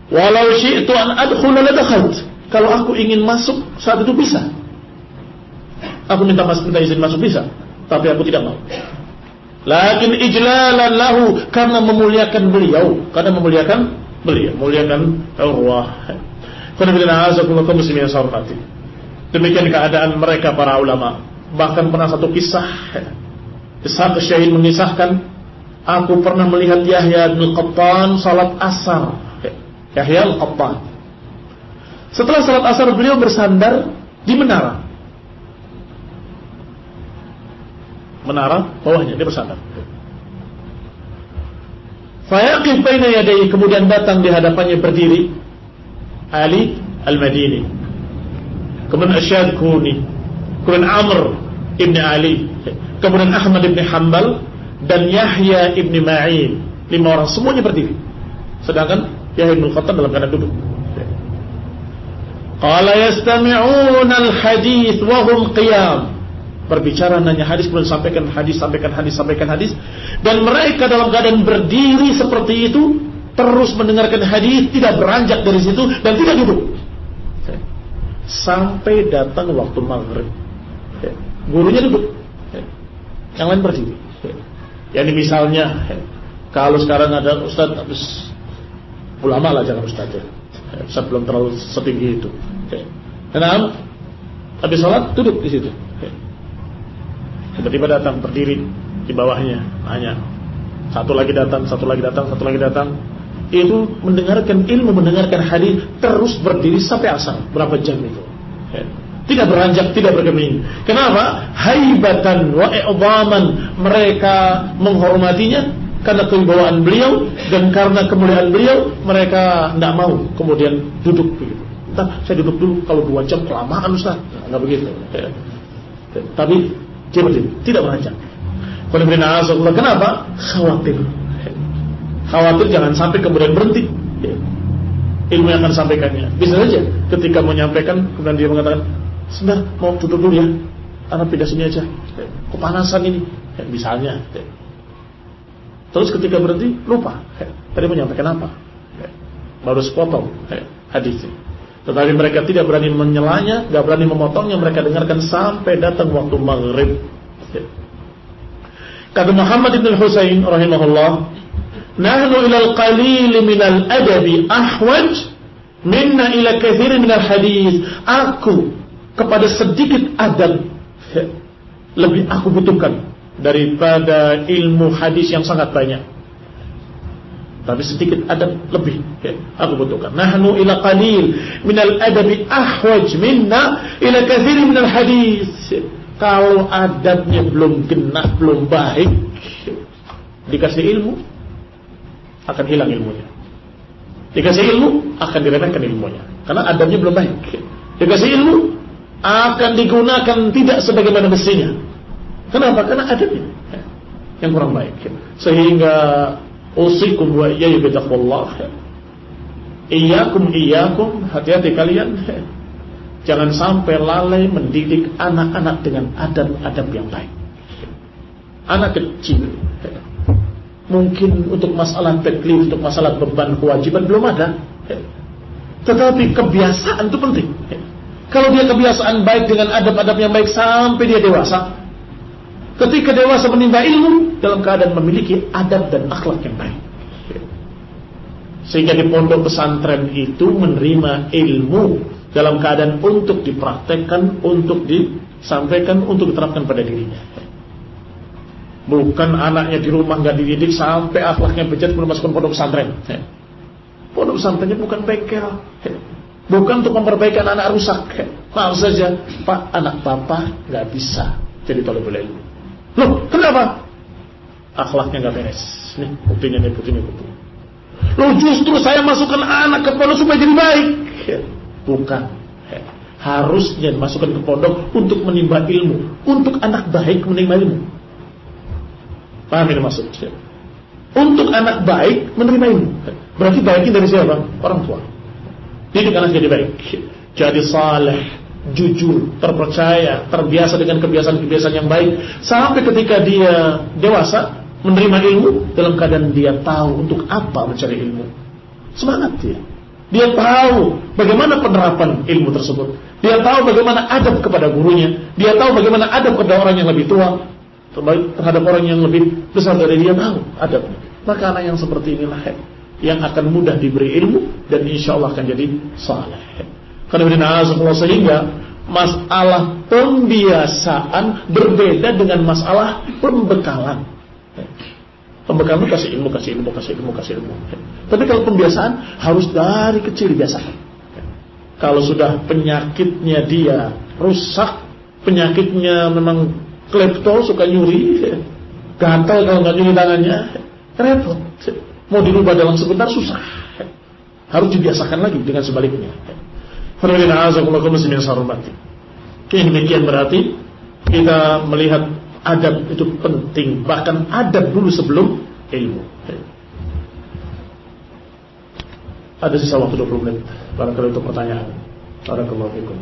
Walau syi'tu an adkhula la dakhalt. Kalau aku ingin masuk saat itu bisa. Aku minta izin masuk bisa, tapi aku tidak mau. Lakin ijlalan lahu, karena memuliakan beliau, memuliakan Urwah. Demikian keadaan mereka para ulama. Bahkan pernah satu kisah, Ishaq Syahid mengisahkan, aku pernah melihat Yahya bin Qattan salat asar. Yahya al-Qattan. Setelah salat asar beliau bersandar di menara bawahnya, dia bersandar. Fayaqif baina yadayhi, kemudian datang di hadapannya berdiri Ali al-Madini, kemudian Asyad Kuni, kemudian Amr ibn Ali, kemudian Ahmad ibn Hanbal dan Yahya ibn Ma'in. 5 orang semuanya berdiri, sedangkan Yahya ibn Qattan dalam keadaan duduk. Qala yastami'una al-hadith wa hum qiyam, berbicara nanya hadis, kemudian sampaikan hadis, dan mereka dalam keadaan berdiri seperti itu, terus mendengarkan hadis, tidak beranjak dari situ dan tidak duduk sampai datang waktu maghrib. Gurunya duduk, yang lain berdiri. Yani misalnya, kalau sekarang ada ustaz, habis ulama lah, jangan ustaz ya. Ustaz belum terlalu setinggi itu. Karena habis sholat duduk di situ. Tiba-tiba datang berdiri di bawahnya, nanya. Satu lagi datang. Itu mendengarkan ilmu, mendengarkan hadis, terus berdiri sampai asar. Berapa jam itu? Tidak beranjak, tidak bergeming. Kenapa? Haibatan wa i'dhaman, mereka menghormatinya karena kewibawaan beliau dan karena kemuliaan beliau. Mereka tidak mau kemudian duduk begitu. Entah, saya duduk dulu, kalau 2 jam kelamaan Ustaz. Enggak begitu. Tapi dia berdiri, tidak beranjak. Kenapa? Khawatir jangan sampai kemudian berhenti ilmu yang akan sampaikannya. Bisa saja ketika mau menyampaikan kemudian dia mengatakan, sebentar, mau duduk dulu ya, karena pindah sini aja, kepanasan ini, misalnya. Terus ketika berhenti lupa, tadi menyampaikan apa, baru sepotong hadisnya. Tetapi mereka tidak berani menyelanya, tidak berani memotongnya. Mereka dengarkan sampai datang waktu maghrib. Kata Muhammad ibn Husain rahimahullah, nahnu ilal qalil minal adabi ahwaj minna ila kathir minal hadis. Aku kepada sedikit adab lebih aku butuhkan daripada ilmu hadis yang sangat banyak. Tapi sedikit adab lebih aku butuhkan. Nahnu ila qalil minal adabi ahwaj minna ila kathir minal hadis. Kalau adabnya belum genap, belum baik, dikasih ilmu, akan hilang ilmunya. Dikasih ilmu, akan diremehkan ilmunya, karena adabnya belum baik. Dikasih ilmu, akan digunakan tidak sebagaimana mestinya. Kenapa? Karena adabnya yang kurang baik. Sehingga usikum wa iyaya bitaqwallah. Iyyakum, hati-hati kalian. Jangan sampai lalai mendidik anak-anak dengan adab-adab yang baik. Anak kecil mungkin untuk masalah taklif, untuk masalah beban kewajiban belum ada, tetapi kebiasaan itu penting. Kalau dia kebiasaan baik dengan adab-adab yang baik sampai dia dewasa, ketika dewasa menimba ilmu dalam keadaan memiliki adab dan akhlak yang baik, sehingga di pondok pesantren itu menerima ilmu dalam keadaan untuk dipraktekkan, untuk disampaikan, untuk diterapkan pada dirinya. Bukan anaknya di rumah nggak dididik sampai akhlaknya bejat belum masukkan pondok pesantren. Pondok pesantrennya bukan bengkel, bukan untuk memperbaiki anak-anak rusak. Maaf saja, Pak, anak papa nggak bisa jadi thalibul ilmu. Loh, kenapa? Akhlaknya nggak beres. Nih buktinya, buktinya. Loh, justru saya masukkan anak ke pondok supaya jadi baik. Bukan. Harusnya dimasukkan ke pondok untuk menimba ilmu, untuk anak baik menimba ilmu. Paham ini maksudnya? Untuk anak baik menerima ilmu. Berarti baiknya dari siapa? Orang tua. Didik anak jadi baik, jadi saleh, jujur, terpercaya, terbiasa dengan kebiasaan-kebiasaan yang baik, sampai ketika dia dewasa menerima ilmu dalam keadaan dia tahu untuk apa mencari ilmu. Semangat dia. Dia tahu bagaimana penerapan ilmu tersebut. Dia tahu bagaimana adab kepada gurunya. Dia tahu bagaimana adab kepada orang yang lebih tua, terhadap orang yang lebih besar dari dia, tahu adabnya. Maka anak yang seperti inilah yang akan mudah diberi ilmu dan insya Allah akan jadi saleh. Karena sehingga masalah pembiasaan berbeda dengan masalah pembekalan. Pembekalan kasih ilmu. Tapi kalau pembiasaan harus dari kecil dibiasakan. Kalau sudah penyakitnya dia rusak, penyakitnya memang klepto, suka nyuri, gatal kalau nggak nyuri tangannya, repot. Mau dirubah dalam sebentar susah. Harus dibiasakan lagi dengan sebaliknya. Demikian berarti kita melihat adab itu penting, bahkan adab dulu sebelum ilmu. Ada sisa waktu 20 menit barangkali untuk pertanyaan. Barakallahu fikum.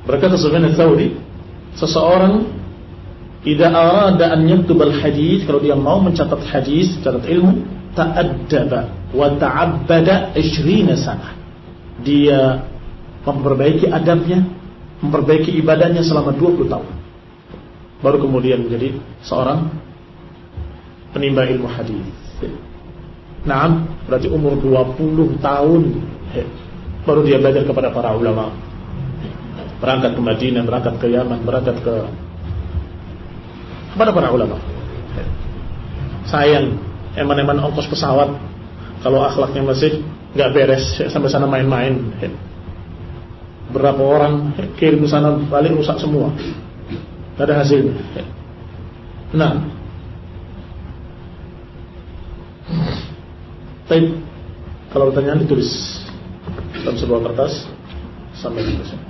Berkata Sufyan ats-Tsauri, seseorang idza arada an yaktub al-hadits, kalau dia mau mencatat hadis, mencatat ilmu, ta'addaba wa ta'abbada 20 sana. Dia memperbaiki adabnya, memperbaiki ibadahnya selama 20 tahun. Baru kemudian menjadi seorang penimba ilmu hadis. Naam, berarti umur 20 tahun baru dia belajar kepada para ulama. Berangkat ke Madinah, berangkat ke Yaman, berangkat kepada para ulama. Sayang, eman-eman ongkos pesawat, kalau akhlaknya masih nggak beres, sampai sana main-main. Berapa orang kirim ke sana balik rusak semua, nggak ada hasilnya. Nah, tapi kalau pertanyaan ditulis dalam sebuah kertas sampai di sana.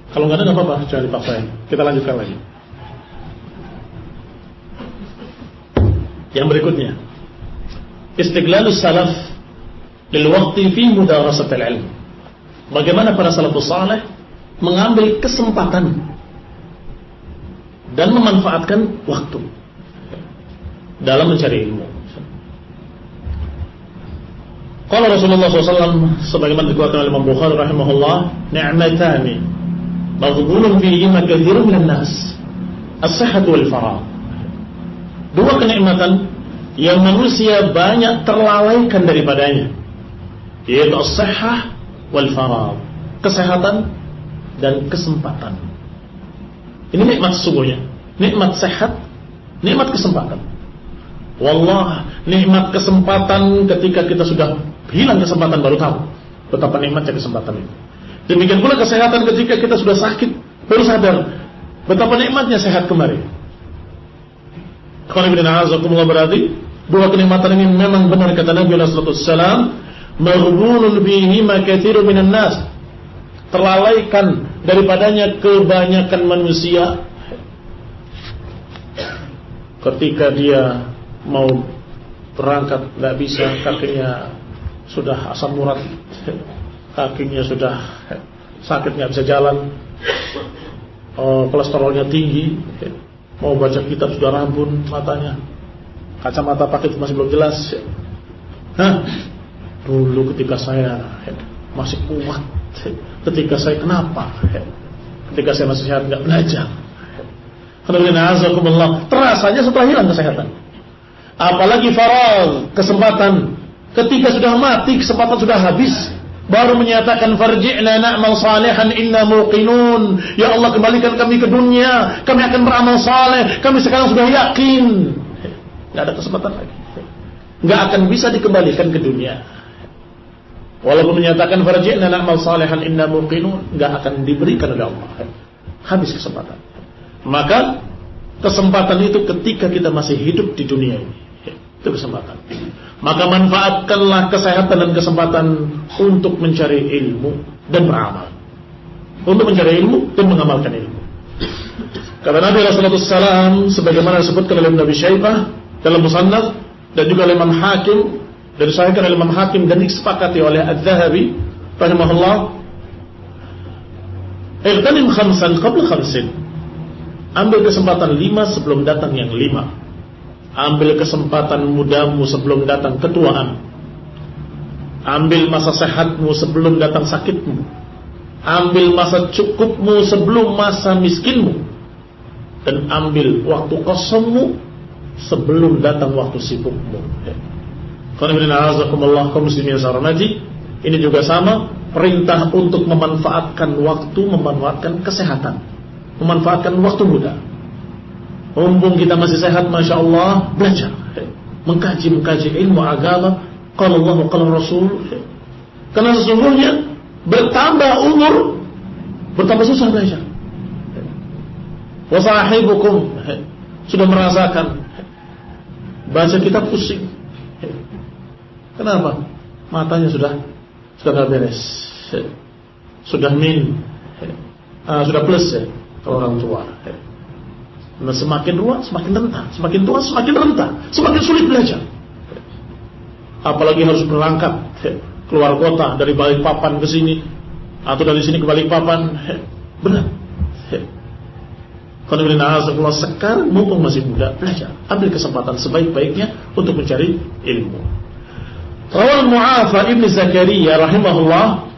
Kalau nggak ada nggak apa-apa, jangan dipaksain. Kita lanjutkan lagi. Yang berikutnya, istiglalus salaf lil waqti fi mudarasatil ilm. Bagaimana para salafus saleh mengambil kesempatan dan memanfaatkan waktu. dalam mencari ilmu. Qala Rasulullah SAW sebagaimana dikeluarkan oleh Imam Bukhari rahimahullah, ni'matani maghbunun fihima katsirun minan nas, as-sihhat wal faragh. Dua kenikmatan yang manusia banyak terlalaikan daripadanya, yaitu as-sihhah wal faragh, kesehatan dan kesempatan. Ini nikmat sesungguhnya, nikmat sehat, nikmat kesempatan. Wallah, nikmat kesempatan ketika kita sudah hilang kesempatan baru tahu betapa nikmatnya kesempatan itu. Demikian pula kesehatan ketika kita sudah sakit baru sadar betapa nikmatnya sehat kembali. Qul inna a'udzubikumullah, berarti dua kenikmatan ini memang benar kata Nabi sallallahu alaihi wasallam, maghbunun bihi ma katsirun minan nas, terlalaikan daripadanya kebanyakan manusia ketika dia mau berangkat nggak bisa, kakinya sudah asam urat, kakinya sudah sakit nggak bisa jalan, kolesterolnya tinggi, mau baca kitab sudah rabun matanya, kacamata pakai masih belum jelas. Dulu ketika saya masih kuat, ketika saya kenapa? Ketika saya masih sehat nggak belajar. Terasanya setelah hilang kesehatan. Apalagi faragh, kesempatan. Ketika sudah mati, kesempatan sudah habis, baru menyatakan farji'na na'mal salihan inna muqinun. Ya Allah, kembalikan kami ke dunia, kami akan beramal saleh, kami sekarang sudah yakin. Nggak ada kesempatan lagi, nggak akan bisa dikembalikan ke dunia. Walaupun menyatakan farji'na na'mal salihan inna muqinun, nggak akan diberikan oleh Allah. Habis kesempatan. Maka kesempatan itu ketika kita masih hidup di dunia ini, itu kesempatan. Maka manfaatkanlah kesehatan dan kesempatan untuk mencari ilmu dan beramal, untuk mencari ilmu dan mengamalkan ilmu. Kata Nabi Rasulullah SAW sebagaimana disebutkan oleh Nabi Syaibah dalam Musannaf dan juga oleh Imam Hakim, dan disahihkan oleh Imam Hakim dan disepakati oleh Adz-Dzahabi rahimahullah, "Ightanim khamsan qabla khamsin." Ambil kesempatan 5 sebelum datang yang 5. Ambil kesempatan mudamu sebelum datang ketuaan. Ambil masa sehatmu sebelum datang sakitmu. Ambil masa cukupmu sebelum masa miskinmu. Dan ambil waktu kosongmu sebelum datang waktu sibukmu. Kaum muslimin sarmati, ini juga sama, perintah untuk memanfaatkan waktu, memanfaatkan kesehatan, memanfaatkan waktu muda. Mumpung kita masih sehat, Masya Allah, belajar, mengkaji ilmu agama, qala Allah, qala Rasul. Karena sesungguhnya bertambah umur, bertambah susah belajar. Wa sahibukum, sudah merasakan baca kitab pusing. Kenapa? Matanya sudah gak beres, sudah sudah plus ya, kalau orang tua. Nah, semakin tua semakin rentah, semakin tua semakin rentah, semakin sulit belajar. Apalagi harus berangkat keluar kota dari Balikpapan ke sini, atau dari sini ke Balikpapan, berat. Kalau sekarang mumpung masih muda, belajar, ambil kesempatan sebaik-baiknya untuk mencari ilmu. Rawal Mu'afa ibn Zakaria rahimahullah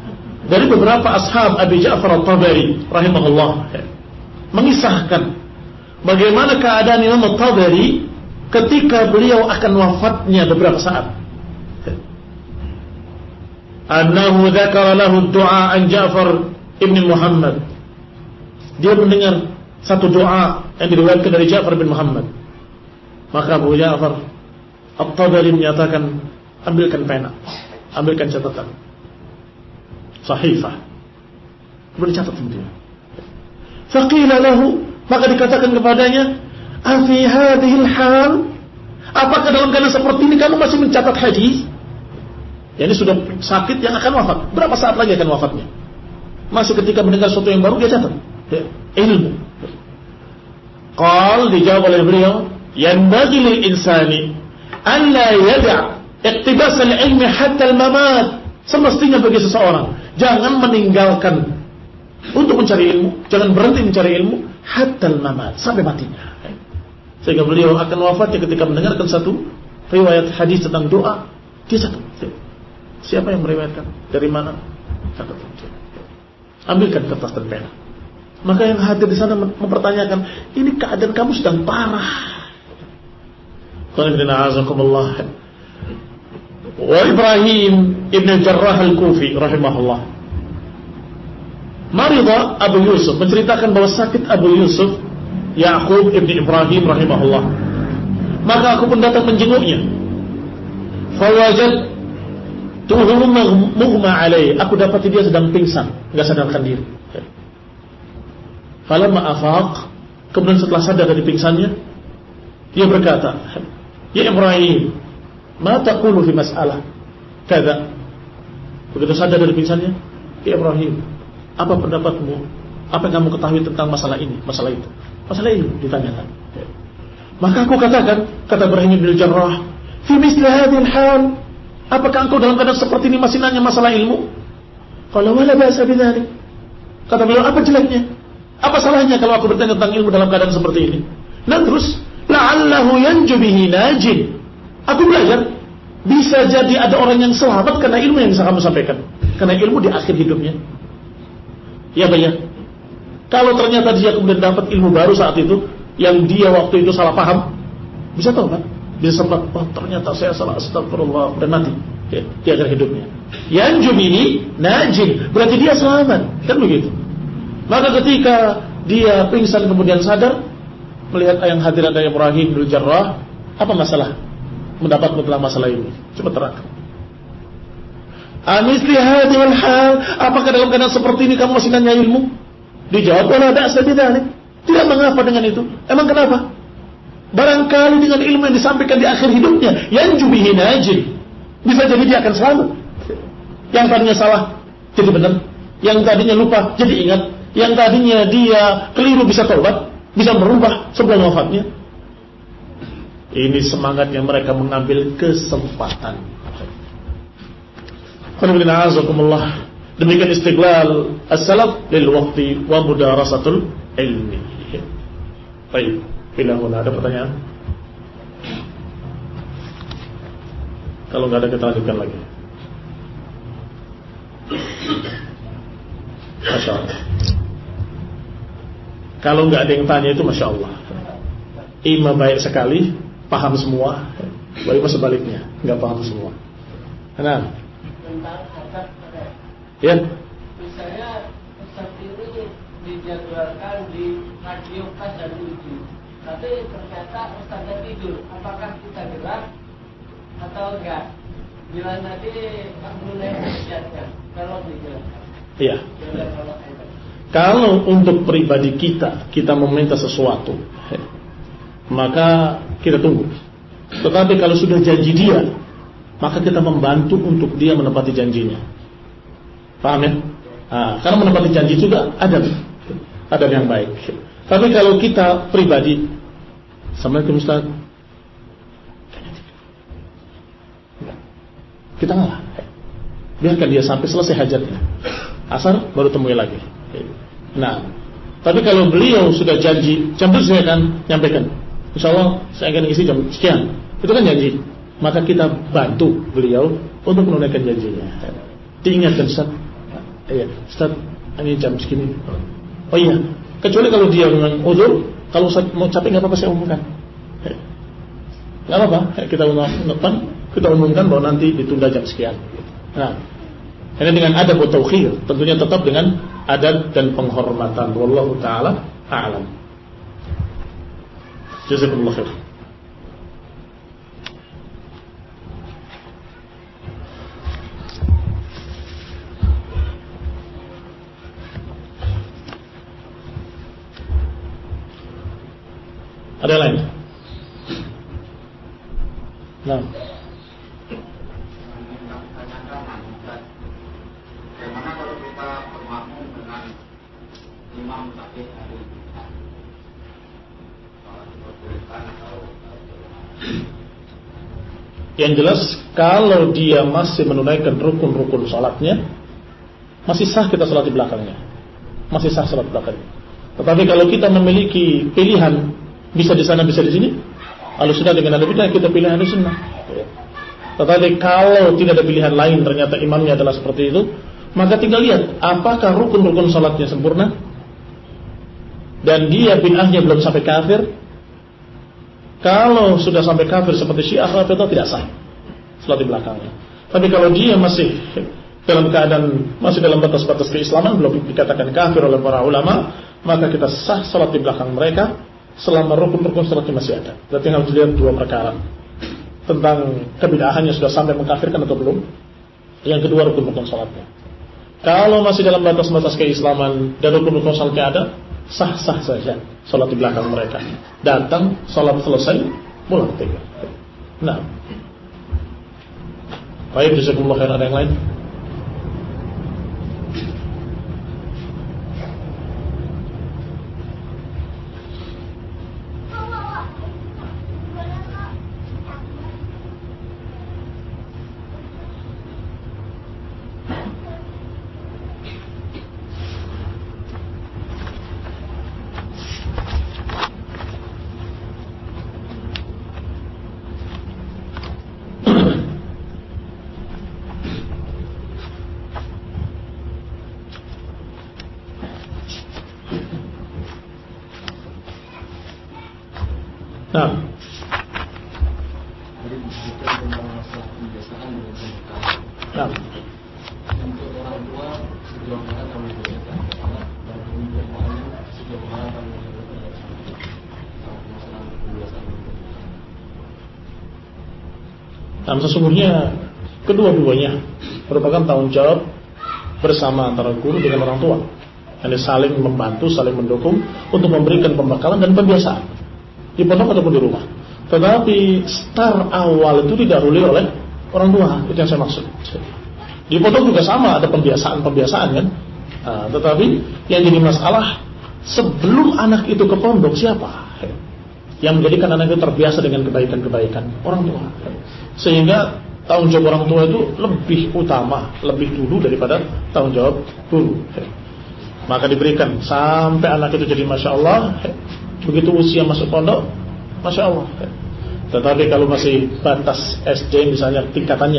dari beberapa ashab Abi Ja'far al-Tabari rahimahullah mengisahkan bagaimana keadaan Imam At-Tabari ketika beliau akan wafatnya beberapa saat. Annahu dzakara lahu du'a an Ja'far ibn Muhammad. Dia mendengar satu doa yang diriwayatkan dari Ja'far bin Muhammad. Maka Abu Ja'far At-Tabari menyatakan, ambilkan pena, ambilkan catatan, sahifah, bercatat dia. Faqila lahu, maka dikatakan kepadanya, afi hadhil hal, apakah dalam keadaan seperti ini kamu masih mencatat hadis? Ya, ini sudah sakit yang akan wafat, berapa saat lagi akan wafatnya? Masih ketika mendengar sesuatu yang baru dia catat, ya, ilmu. Qal, dijawab oleh beliau, yanbaghi lil insani an la yada' iqtibas al-ilmi hatta al-mamat. Semestinya bagi seseorang jangan meninggalkan untuk mencari ilmu, jangan berhenti mencari ilmu hatta al-mamat, sampai matinya. Sehingga beliau akan wafatnya ketika mendengarkan satu riwayat hadis tentang doa, dia catat. Siapa yang meriwayatkan? Dari mana? Catat. Ambilkan kertas dan pena. Maka yang hadir di sana mempertanyakan, ini keadaan kamu sedang parah. Wa Ibrahim ibn Jarrah al-Kufi rahimahullah, marida Abu Yusuf, menceritakan bahwa sakit Abu Yusuf Ya'qub ibn Ibrahim rahimahullah. Maka aku pun datang menjenguknya. Fawajad tuhu mughma alaih, aku dapati dia sedang pingsan, enggak sadarkan diri. Falamma afaq, kemudian setelah sadar dari pingsannya, dia berkata, ya Ibrahim, ma taqulu fi mas'alah kada. Begitu sadar dari pingsannya, ya Ibrahim, apa pendapatmu? Apa yang kamu ketahui tentang masalah ini, masalah itu? Masalah ini ditanyakan. Maka aku katakan, kata Ibrahim bin Jarrah, fi misli hadhil hal, apakah engkau dalam keadaan seperti ini masih nanya masalah ilmu? Qala wala ba'sa bidzalik. Kata beliau, apa jeleknya? Apa salahnya kalau aku bertanya tentang ilmu dalam keadaan seperti ini? Dan terus, la'allahu yanju bihi najin. Aku belajar, bisa jadi ada orang yang selamat karena ilmu yang bisa kamu sampaikan. Karena ilmu di akhir hidupnya. Ya banyak. Kalau ternyata dia kemudian dapat ilmu baru saat itu, yang dia waktu itu salah paham, bisa tahu kan? Bisa sempat, oh ternyata saya salah, astagfirullah, dan mati di akhir hidupnya. Yanju bihi najin, berarti dia selamat, kan begitu. Maka ketika dia pingsan kemudian sadar, melihat yang hadir ada Ibrahim bin Jarrah, apa masalah? Mendapatmu tentang masalah ini. Coba terangkan. Amisli hadhil hal, apakah dalam keadaan seperti ini kamu masih nanya ilmu? Dijawab, wala ba'sa bidzalik. Tidak mengapa dengan itu. Emang kenapa? Barangkali dengan ilmu yang disampaikan di akhir hidupnya, yanju bihi najin, bisa jadi dia akan selamat. Yang tadinya salah jadi benar, yang tadinya lupa jadi ingat, yang tadinya dia keliru bisa taubat, bisa merubah sebelum wafatnya. Ini semangat yang mereka mengambil kesempatan. Demikian istiqlal as-salaf lil waqti wa mudarasatul ilmi. Baik, bila ada pertanyaan? Kalau nggak ada kita lanjutkan lagi. Masya Allah. Kalau nggak ada yang tanya itu Masya Allah, imam baik sekali, paham semua. Baik sebaliknya, nggak paham semua. Nah, ya. Misalnya Ustaz ini dijadwalkan di radio pas jam 7, tapi ternyata Ustaznya tidur. Apakah kita gerak atau enggak? Bila nanti mulai menjadikan kalau tidak. Iya. Kalau untuk pribadi kita meminta sesuatu, maka kita tunggu. Tetapi kalau sudah janji dia, maka kita membantu untuk dia menepati janjinya. Paham ya? Karena menepati janji juga ada yang baik. Tapi kalau kita pribadi, Assalamualaikum Ustaz, kita ngalah. Biarkan dia sampai selesai hajatnya. Asar baru temui lagi. Nah, tapi kalau beliau sudah janji jam itu saya akan nyampaikan, insya Allah saya akan isi jam sekian, itu kan janji. Maka kita bantu beliau untuk menunaikan janjinya. Diingatkan Ustaz, iya Ustaz, ini jam segini. Oh iya, kecuali kalau dia memang uzur, kalau mau capek nggak apa-apa saya umumkan. Nggak apa-apa, kita umumkan bahwa nanti ditunda jam sekian. Nah, ini dengan adab wa taukhir, tentunya tetap dengan adab dan penghormatan. Wallahu taala a'lam. Jazakumullah khair. Ada lain? Nah. Bagaimana kalau kita bermakmum dengan imam takbir hari diperbolehkan atau yang jelas kalau dia masih menunaikan rukun-rukun salatnya, masih sah kita salat di belakangnya. Masih sah salat belakangnya. Tetapi kalau kita memiliki pilihan bisa di sana, bisa di sini. Ahlussunnah dengan ahli bidah, kita pilih ahlussunnah. Tetapi kalau tidak ada pilihan lain, ternyata imamnya adalah seperti itu, maka tinggal lihat apakah rukun-rukun salatnya sempurna dan dia bid'ahnya belum sampai kafir. Kalau sudah sampai kafir seperti Syiah, Rafidhah, tidak sah salat di belakangnya. Tapi kalau dia masih dalam keadaan masih dalam batas-batas keislaman, belum dikatakan kafir oleh para ulama, maka kita sah salat di belakang mereka selama rukun-rukun salatnya masih ada. Berarti harus dilihat dua perkara, tentang kebid'ahannya sudah sampai mengkafirkan atau belum. Yang kedua, rukun-rukun salatnya. Kalau masih dalam batas-batas keislaman dan rukun-rukun salatnya ada, sah-sah saja salat di belakang mereka. Datang, salat selesai, pulang tinggal. Nah, baik, jazakumullah khairan. Ada yang lain? Nah, untuk orang tua sejauh mana kami berbicara anak dan untuk anak sejauh mana kami berbicara masalah kebiasaan. Nah, sesungguhnya kedua-duanya merupakan tanggung jawab bersama antara guru dengan orang tua. Yang saling membantu, saling mendukung untuk memberikan pembekalan dan pembiasaan di pondok ataupun di rumah. Tetapi start awal itu didahului oleh orang tua, itu yang saya maksud. Di pondok juga sama, ada pembiasaan kan. Nah, tetapi yang jadi masalah, sebelum anak itu ke pondok, siapa yang menjadikan anak itu terbiasa dengan kebaikan-kebaikan? Orang tua. Sehingga tanggung jawab orang tua itu lebih utama, lebih dulu daripada tanggung jawab guru. Maka diberikan sampai anak itu jadi Masya Allah. Begitu usia masuk pondok, Masya Allah. Tetapi kalau masih batas SD misalnya, tingkatan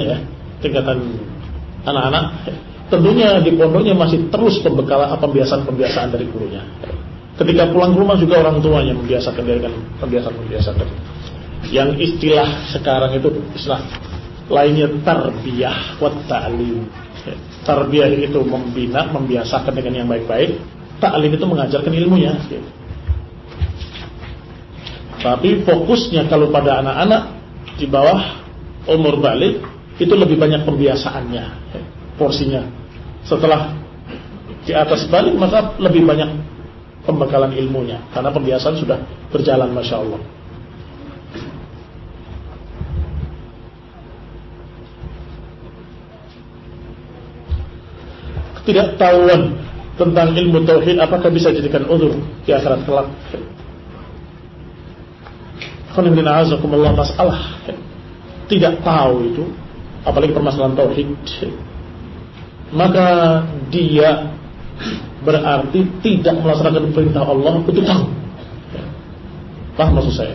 anak-anak, tentunya di pondoknya masih terus pembiasaan dari gurunya. Ketika pulang ke rumah juga orang tuanya membiasakan dengan pembiasaan. Yang istilah sekarang itu istilah lainnya tarbiyah wa ta'lim. Tarbiyah itu membina, membiasakan dengan yang baik-baik. Ta'lim itu mengajarkan ilmunya. Tapi fokusnya kalau pada anak-anak di bawah umur balik, itu lebih banyak pembiasaannya, porsinya. Setelah di atas balik, maka lebih banyak pembekalan ilmunya, karena pembiasaan sudah berjalan, Masya Allah. Ketidaktahuan tentang ilmu tauhid apakah bisa dijadikan uzur di akhirat kelak? Masalah tidak tahu itu, apalagi permasalahan tauhid, maka dia berarti tidak melaksanakan perintah Allah untuk tahu. Paham maksud saya?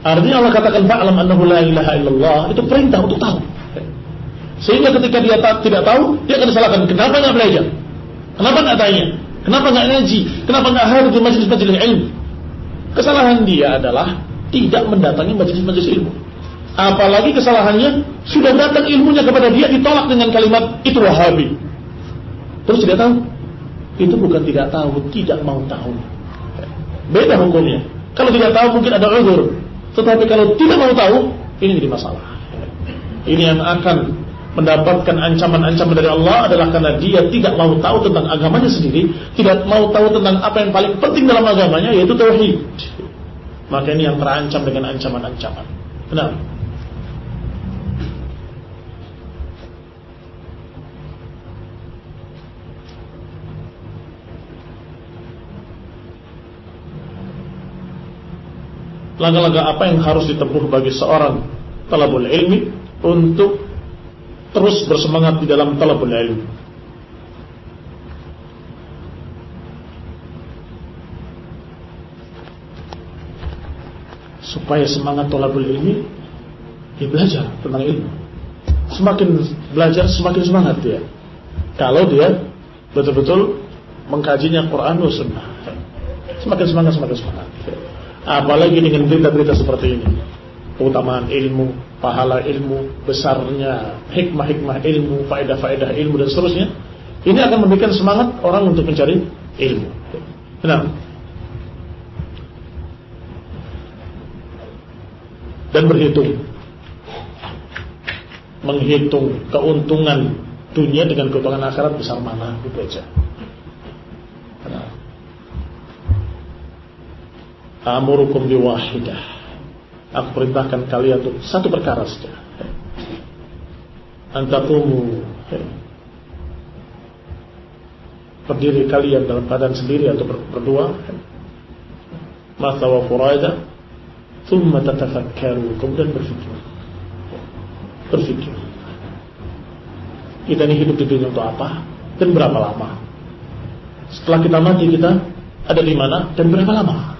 Artinya Allah katakan fa'lam annahu la ilaha illallah, itu perintah untuk tahu. Sehingga ketika dia tidak tahu, dia akan disalahkan. Kenapa nggak belajar? Kenapa nggak tanya? Kenapa nggak ngaji? Kenapa nggak hadir di majelis-majelis ilmu? Kesalahan dia adalah tidak mendatangi majelis-majelis ilmu. Apalagi kesalahannya sudah datang ilmunya kepada dia, ditolak dengan kalimat itu Wahabi. Terus tidak tahu? Itu bukan tidak tahu, tidak mau tahu. Beda hukumnya. Kalau tidak tahu mungkin ada uzur. Tetapi kalau tidak mau tahu, ini jadi masalah. Ini yang akan mendapatkan ancaman-ancaman dari Allah adalah karena dia tidak mau tahu tentang agamanya sendiri, tidak mau tahu tentang apa yang paling penting dalam agamanya, yaitu tauhid. Maka ini yang terancam dengan ancaman-ancaman. Benar. Langkah-langkah apa yang harus ditempuh bagi seorang talabul ilmi untuk terus bersemangat di dalam talabul ilmi? supaya semangat thalabul ilmi, dia belajar tentang ilmu. Semakin belajar semakin semangat dia. Kalau dia betul-betul mengkajinya Quran dan Sunnah, semakin semangat. Apalagi dengan berita-berita seperti ini, keutamaan ilmu, pahala ilmu, besarnya hikmah-hikmah ilmu, faedah-faedah ilmu dan seterusnya. Ini akan memberikan semangat orang untuk mencari ilmu. Nah, dan menghitung keuntungan dunia dengan keuntungan akhirat besar mana, gitu aja. Nah, amurukum biwahidah, aku perintahkan kalian untuk satu perkara saja. Antaqumu, berdiri kalian dalam keadaan sendiri atau berdua, mata wa furada, thumma tatafakkaru, kemudian berpikir kita ini hidup di dunia untuk apa dan berapa lama. Setelah kita mati, kita ada di mana dan berapa lama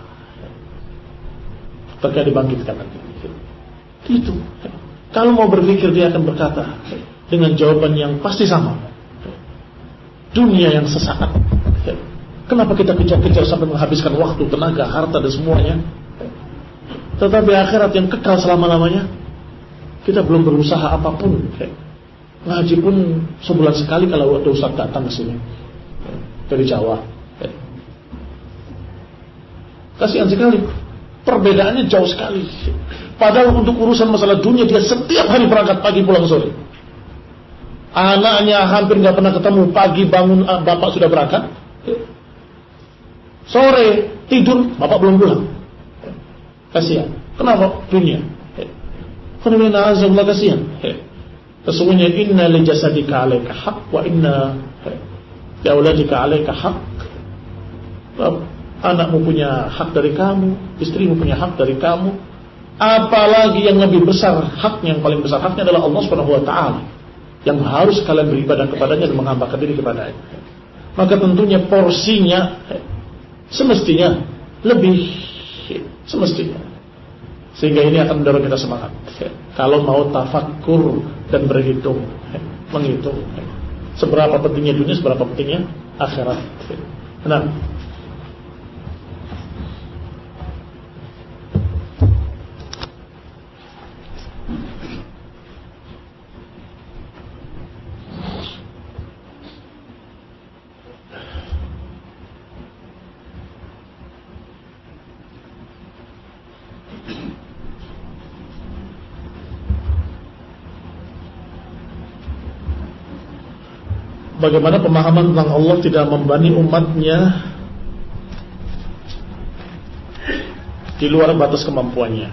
ketika dibangkitkan nanti. Itu kalau mau berpikir, dia akan berkata dengan jawaban yang pasti sama, dunia yang sesaat. Kenapa kita kejar-kejar sampai menghabiskan waktu, tenaga, harta dan semuanya, tetapi akhirat yang kekal selama-lamanya kita belum berusaha apapun. Ngaji pun sebulan sekali kalau ada ustaz datang ke sini dari Jawa. Kasihan sekali, perbedaannya jauh sekali. Padahal untuk urusan masalah dunia dia setiap hari berangkat pagi pulang sore. Anaknya hampir nggak pernah ketemu, pagi bangun bapak sudah berangkat, sore tidur bapak belum pulang. Kasihan. Kenapa? Dunia. Kasihan. Sesungguhnya inna li jasadika 'alaika haqq wa inna li auladika 'alaika haqq. Anakmu punya hak dari kamu, istrimu punya hak dari kamu. Apalagi yang lebih besar haknya, yang paling besar haknya adalah Allah Subhanahu wa taala, yang harus kalian beribadah kepadanya dan menghambakan diri kepadanya. Maka tentunya porsinya semestinya lebih, semestinya. Sehingga ini akan mendorong kita semangat kalau mau tafakkur dan berhitung, menghitung seberapa pentingnya dunia, seberapa pentingnya akhirat. Nah, bagaimana pemahaman tentang Allah tidak membebani umatnya di luar batas kemampuannya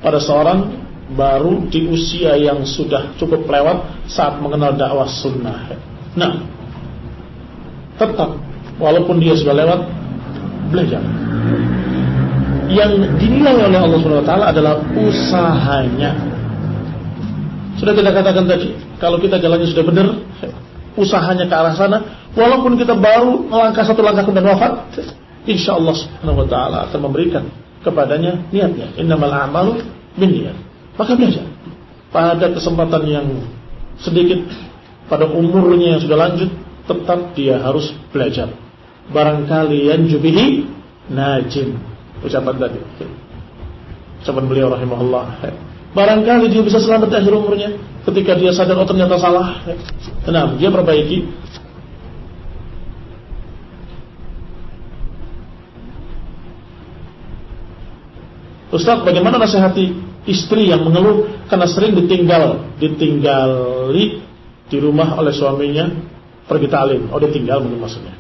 pada seorang baru di usia yang sudah cukup lewat saat mengenal dakwah sunnah. Nah, tetap walaupun dia sudah lewat, belajar. Yang dinilai oleh Allah SWT adalah usahanya. Sudah kita katakan tadi, kalau kita jalannya sudah benar, usahanya ke arah sana, walaupun kita baru melangkah satu langkah kemudian wafat, insya Allah Subhanahu wa taala akan memberikan kepadanya niatnya. Innamal a'malu binniyat. Maka belajar pada kesempatan yang sedikit, pada umurnya yang sudah lanjut, tetap dia harus belajar. Barangkali yanjubihi najim, ucapan tadi, ucapan beliau rahimahullah. Barangkali dia bisa selamat di akhir umurnya ketika dia sadar, oh ternyata salah. Nah, dia perbaiki. Ustaz, bagaimana nasihati istri yang mengeluh karena sering ditinggali di rumah oleh suaminya pergi ta'lim? Oh, ditinggal mungkin maksudnya.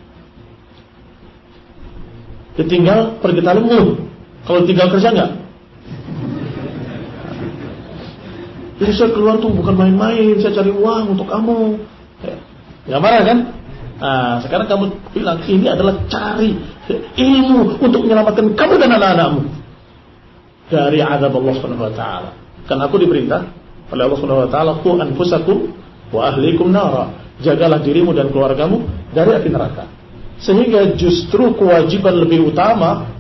Ditinggal pergi ta'lim mengeluh. Kalau tinggal kerja enggak? Jadi saya keluar tuh bukan main-main, saya cari uang untuk kamu. Gak marah kan? Nah, sekarang kamu bilang ini adalah cari ilmu untuk menyelamatkan kamu dan anak-anakmu dari azab Allah Subhanahu wa taala. Karena aku diperintah oleh Allah Subhanahu wa taala, qu anfusakum wa ahlikum nara. Jagalah dirimu dan keluargamu dari api neraka. Sehingga justru kewajiban lebih utama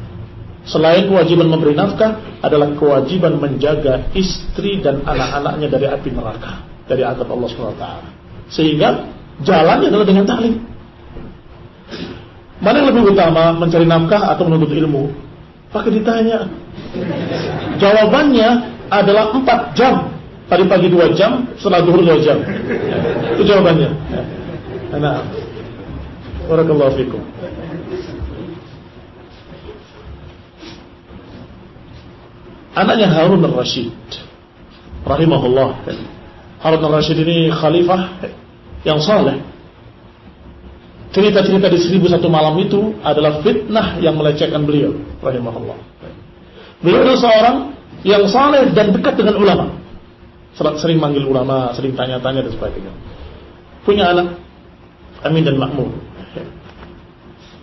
Selain kewajiban memberi nafkah, adalah kewajiban menjaga istri dan anak-anaknya dari api neraka, dari azab Allah SWT. Sehingga jalannya adalah dengan taklim. Mana yang lebih utama, mencari nafkah atau menuntut ilmu? Pakai ditanya. Jawabannya adalah 4 jam. Tadi pagi 2 jam, setelah zuhur 2 jam. Itu jawabannya. Nah, barakallahu fikum. Anaknya Harun al-Rashid rahimahullah. Harun al-Rashid ini khalifah yang saleh. Cerita-cerita di 1001 malam itu adalah fitnah yang melecehkan beliau rahimahullah. Beliau adalah seorang yang saleh dan dekat dengan ulama. Sering manggil ulama, sering tanya-tanya dan sebagainya. Punya anak Amin dan Makmur.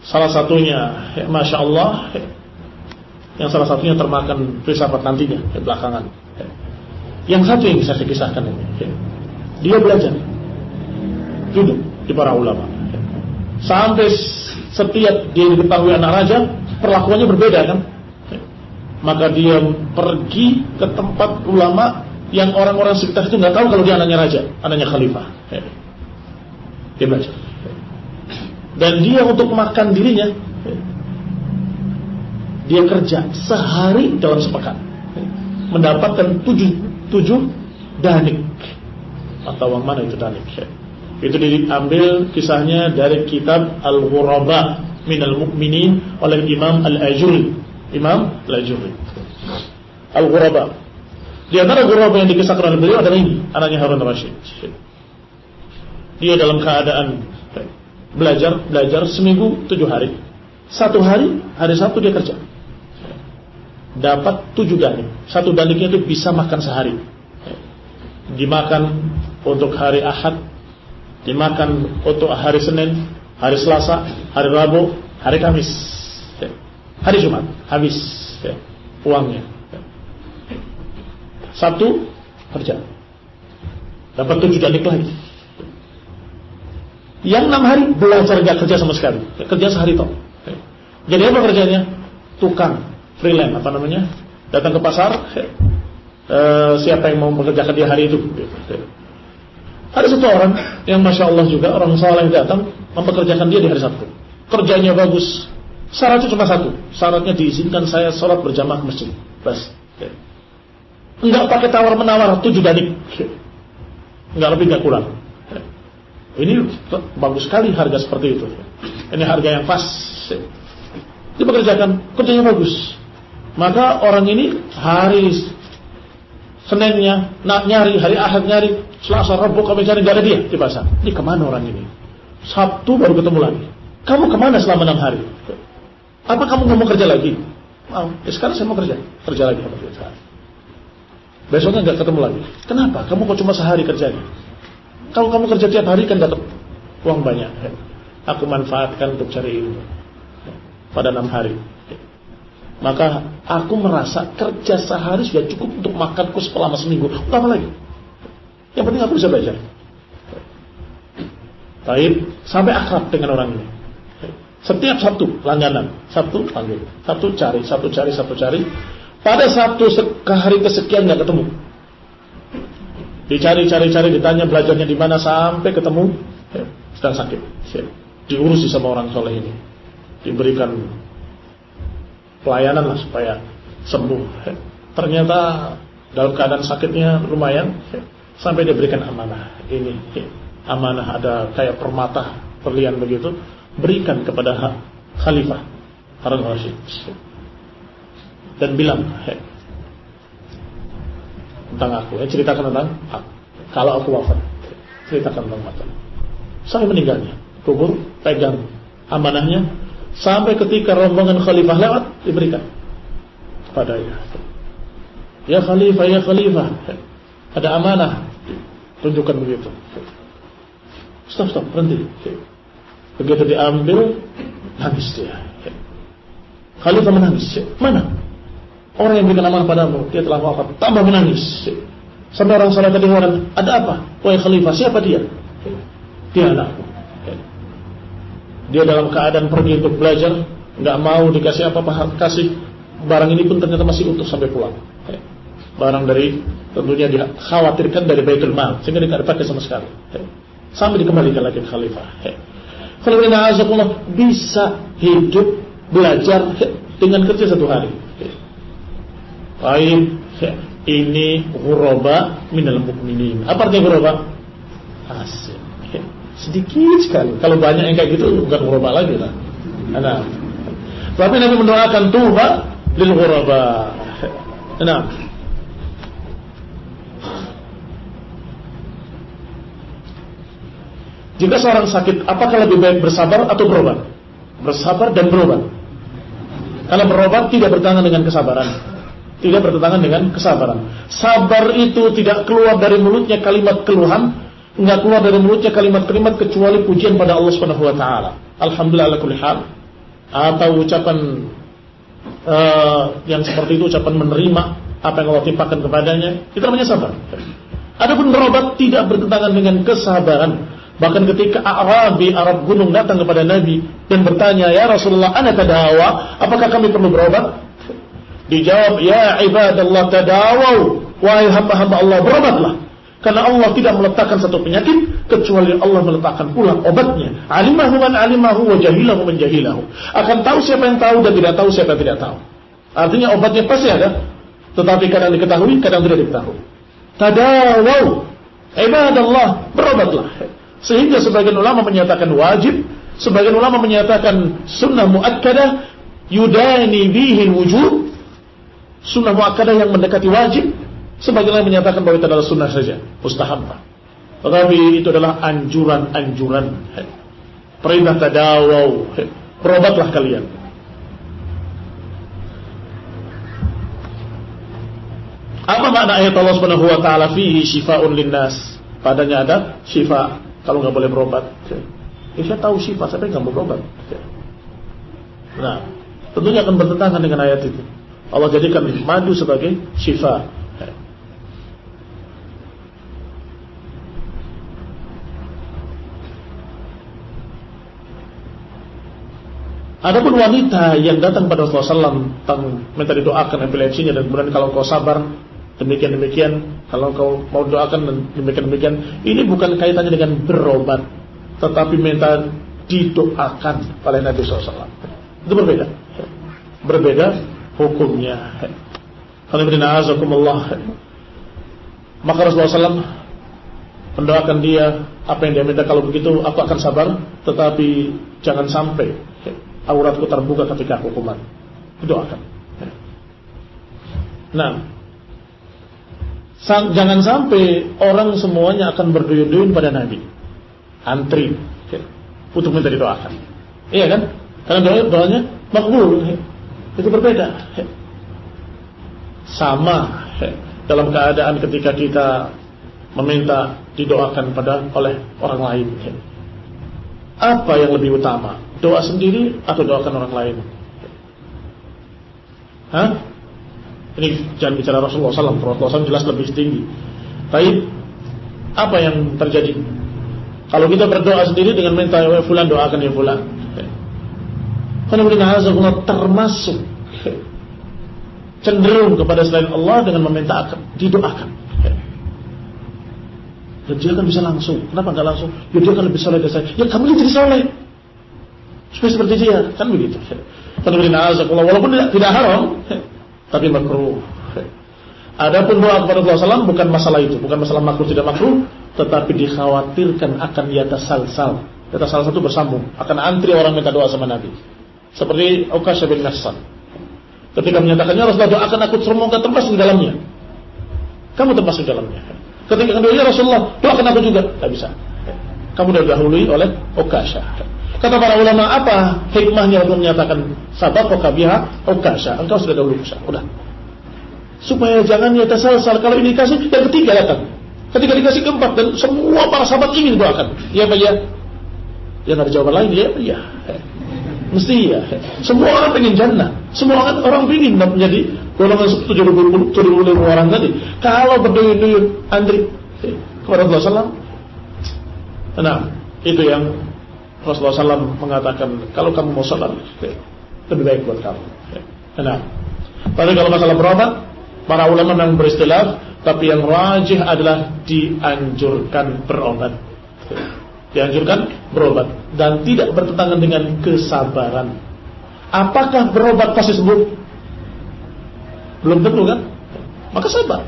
Salah satunya, Masya Allah, yang salah satunya termakan filsafat nantinya belakangan. Yang satu yang bisa saya kisahkan ini, dia belajar duduk di para ulama. Sampai setiap dia diketahui anak raja, perlakuannya berbeda kan. Maka dia pergi ke tempat ulama yang orang-orang sekitar itu nggak tahu kalau dia anaknya raja, anaknya khalifah. Dia belajar. Dan dia untuk makan dirinya, dia kerja sehari dalam sepekan, mendapatkan 7 danik. Atau yang mana itu danik? Itu diambil kisahnya dari kitab Al-Ghuraba Minal Mu'minin oleh Imam Al-Ajuri. Imam Al-Ajuri. Al-Ghuraba. Di antara ghuraba yang dikisahkan oleh beliau adalah ini, anaknya Harun al-Rashid. Dia dalam keadaan belajar seminggu 7 hari. 1 hari, hari Sabtu dia kerja. Dapat 7 danik. 1 daniknya itu bisa makan sehari. Dimakan untuk hari Ahad, dimakan untuk hari Senin, hari Selasa, hari Rabu, hari Kamis, hari Jumat, habis uangnya. Sabtu kerja, dapat 7 danik lagi. Yang 6 hari belajar, gak kerja sama sekali, kerja sehari toh. Jadi apa kerjanya? Tukang, freelance, apa namanya? Datang ke pasar, siapa yang mau mengerjakan dia hari itu? Ada satu orang yang Masya Allah juga, orang saleh datang mempekerjakan dia di hari Sabtu. Kerjanya bagus, syaratnya cuma 1, syaratnya diizinkan saya sholat berjamaah ke masjid. Bas. Enggak pakai tawar-menawar, 7 danik. Enggak lebih, enggak kurang. Ini bagus sekali harga seperti itu. Ini harga yang pas. Dipekerjakan, kerjanya bagus. Maka orang ini hari Seninnya nyari, hari Ahad nyari, Selasa, Rabu, Kamis nyari, enggak ada dia di pasar. Ini kemana orang ini? Sabtu baru ketemu lagi. Kamu kemana selama 6 hari? Apa kamu nggak mau kerja lagi? Mau. Sekarang saya mau kerja lagi. Besoknya nggak ketemu lagi. Kenapa? Kamu kok cuma sehari kerjanya? Kalau kamu kerja tiap hari kan dapat uang banyak. Aku manfaatkan untuk cari ilmu pada 6 hari. Maka aku merasa kerja sehari sudah cukup untuk makanku selama seminggu. Apa lagi? Yang penting aku bisa belajar. Baik, sampai akrab dengan orang ini. Setiap Sabtu langganan, Sabtu panggil, Sabtu cari. Pada Sabtu hari kesekian nggak ketemu. Dicari, ditanya belajarnya di mana sampai ketemu, sedang sakit. Diurusi sama orang soleh ini, diberikan pelayanan lah supaya sembuh. Ternyata dalam keadaan sakitnya lumayan, sampai diberikan amanah. Ini amanah, ada kayak permata berlian begitu, berikan kepada Khalifah Harun al-Rashid dan bilang tentang aku, ceritakan tentang aku. Kalau aku wafat, ceritakan tentang mata. Sampai meninggalnya, kubur, pegang amanahnya, sampai ketika rombongan Khalifah lewat, diberikan padanya. Ya Khalifah, ada amanah, tunjukkan begitu. Stop, berhenti. Begitu diambil, nangis dia. Khalifah menangis. Mana? Orang yang berikan amanah padamu, dia telah wafat. Tambah menangis. Sampai orang salah tadi heran, ada apa? Wahai Khalifah, siapa dia? Dia anakku. Dia dalam keadaan pergi untuk belajar, nggak mau dikasih apa-apa, kasih barang ini pun ternyata masih utuh sampai pulang. Barang dari tentunya dikhawatirkan dari Baitul Mal sehingga tidak dipakai sama sekali. Sampai dikembalikan lagi ke khalifah. Kalau bisa hidup belajar dengan kerja 1 hari. Baik, ini ghuraba minal mu'minin. Apa artinya ghuraba? Asing. Sedikit sekali. Kalau banyak yang kayak gitu bukan ghuraba lagi lah. Nah, tapi Nabi mendoakan tuba lil ghuraba. Nah, jika seorang sakit, apakah lebih baik bersabar atau berobat? Bersabar dan berobat. Karena berobat tidak bertentangan dengan kesabaran. Tidak bertentangan dengan kesabaran. Sabar itu tidak keluar dari mulutnya kalimat keluhan, enggak keluar dari mulutnya kalimat-kalimat kecuali pujian pada Allah Subhanahu wa taala. Alhamdulillah ala kulli hal. Atau ucapan yang seperti itu, ucapan menerima apa yang Allah timpakan kepadanya, itu namanya sabar. Adapun berobat tidak bertentangan dengan kesabaran. Bahkan ketika Arabi, Arab gunung datang kepada Nabi dan bertanya, "Ya Rasulullah, ana tadawa, apakah kami perlu berobat?" Dijawab, "Ya ibadallah tadawau, wahai hamba-hamba Allah, berobatlah. Karena Allah tidak meletakkan satu penyakit kecuali Allah meletakkan pula obatnya. Alimahu man alimahu wa jahilahu man jahilahu." Akan tahu siapa yang tahu dan tidak tahu siapa yang tidak tahu. Artinya obatnya pasti ada, tetapi kadang diketahui, kadang tidak diketahui. Tadawau, ibadallah, berobatlah. Sehingga sebagian ulama menyatakan wajib, sebagian ulama menyatakan sunnah muakkadah, yudani bihi wujub, sunnah muakkadah yang mendekati wajib. Sebagian ulama menyatakan bahwa itu adalah sunnah saja, mustahabah. Tetapi itu adalah anjuran-anjuran. Perintah tadawau, berobatlah kalian. Apa makna ayat Allah Subhanahu wa taala fihi syifaa'un linnas? Padanya ada syifa. Kalau nggak boleh berobat, saya tahu syifa, tapi nggak mau berobat. Nah, tentunya akan bertentangan dengan ayat itu. Allah jadikan madu sebagai syifa. Adapun wanita yang datang pada Rasulullah SAW tentang minta didoakan epilepsinya dan kemudian kalau kau sabar demikian, kalau kau mau doakan dan demikian, ini bukan kaitannya dengan berobat, tetapi minta didoakan oleh Nabi SAW. Itu berbeda hukumnya. Maka Rasulullah SAW mendoakan dia, apa yang dia minta, kalau begitu aku akan sabar, tetapi jangan sampai auratku terbuka ketika aku kumat. Doakan. Nah, jangan sampai orang semuanya akan berduyun-duyun pada Nabi, antri untuk minta didoakan. Iya kan? Karena doanya makbul. Itu berbeda. Sama dalam keadaan ketika kita meminta didoakan oleh orang lain. Apa yang lebih utama? Doa sendiri atau doakan orang lain? Ini jangan bicara Rasulullah SAW. Rasulullah SAW jelas lebih tinggi. Tapi apa yang terjadi kalau kita berdoa sendiri dengan minta ya fulan doakan ya fulan? Karena termasuk cenderung kepada selain Allah dengan meminta didoakan. Dan dia kan bisa langsung. Kenapa enggak langsung? Ya dia kan lebih soleh dari saya. Ya kamu jadi soleh supaya seperti dia, kan begitu. Walaupun tidak haram, tapi makruh. Adapun doa kepada Rasulullah SAW bukan masalah itu, bukan masalah makruh tidak makruh, tetapi dikhawatirkan akan yatasalsal. Yatasalsal itu bersambung, akan antri orang minta doa sama Nabi. Seperti Uqasyah bin Mihsan. Ketika menyatakannya Rasulullah doakan aku semoga termasuk di dalamnya. Kamu termasuk di dalamnya. Ketika kedua Rasulullah doakan aku juga, tak bisa. Kamu sudah didahului oleh Uqasyah. Kata para ulama, apa hikmahnya untuk menyatakan sabaqaka biha Uqasyah? Engkau sudah dahulu Uqasyah. Udah. Supaya jangan yatasalsal, kalau ini dikasih, yang ketiga datang. Ketika dikasih keempat dan semua para sahabat ingin doakan. Ya Pak ya. Yang ada jawaban lain ya Pak ya. Mesti ya. Semua orang pengen jannah. Semua orang pengen menjadi golongan 70 orang tadi. Kalau berduyun-duyun antri kepada Rasulullah SAW. Nah, itu yang Rasulullah SAW mengatakan, kalau kamu mau salat, lebih baik buat kamu. Nah, Tapi kalau masalah berobat, para ulama memang beristilah, tapi yang rajih adalah dianjurkan berobat. Dianjurkan berobat dan tidak bertentangan dengan kesabaran. Apakah berobat pasti sembuh? Belum tentu kan? Maka sabar.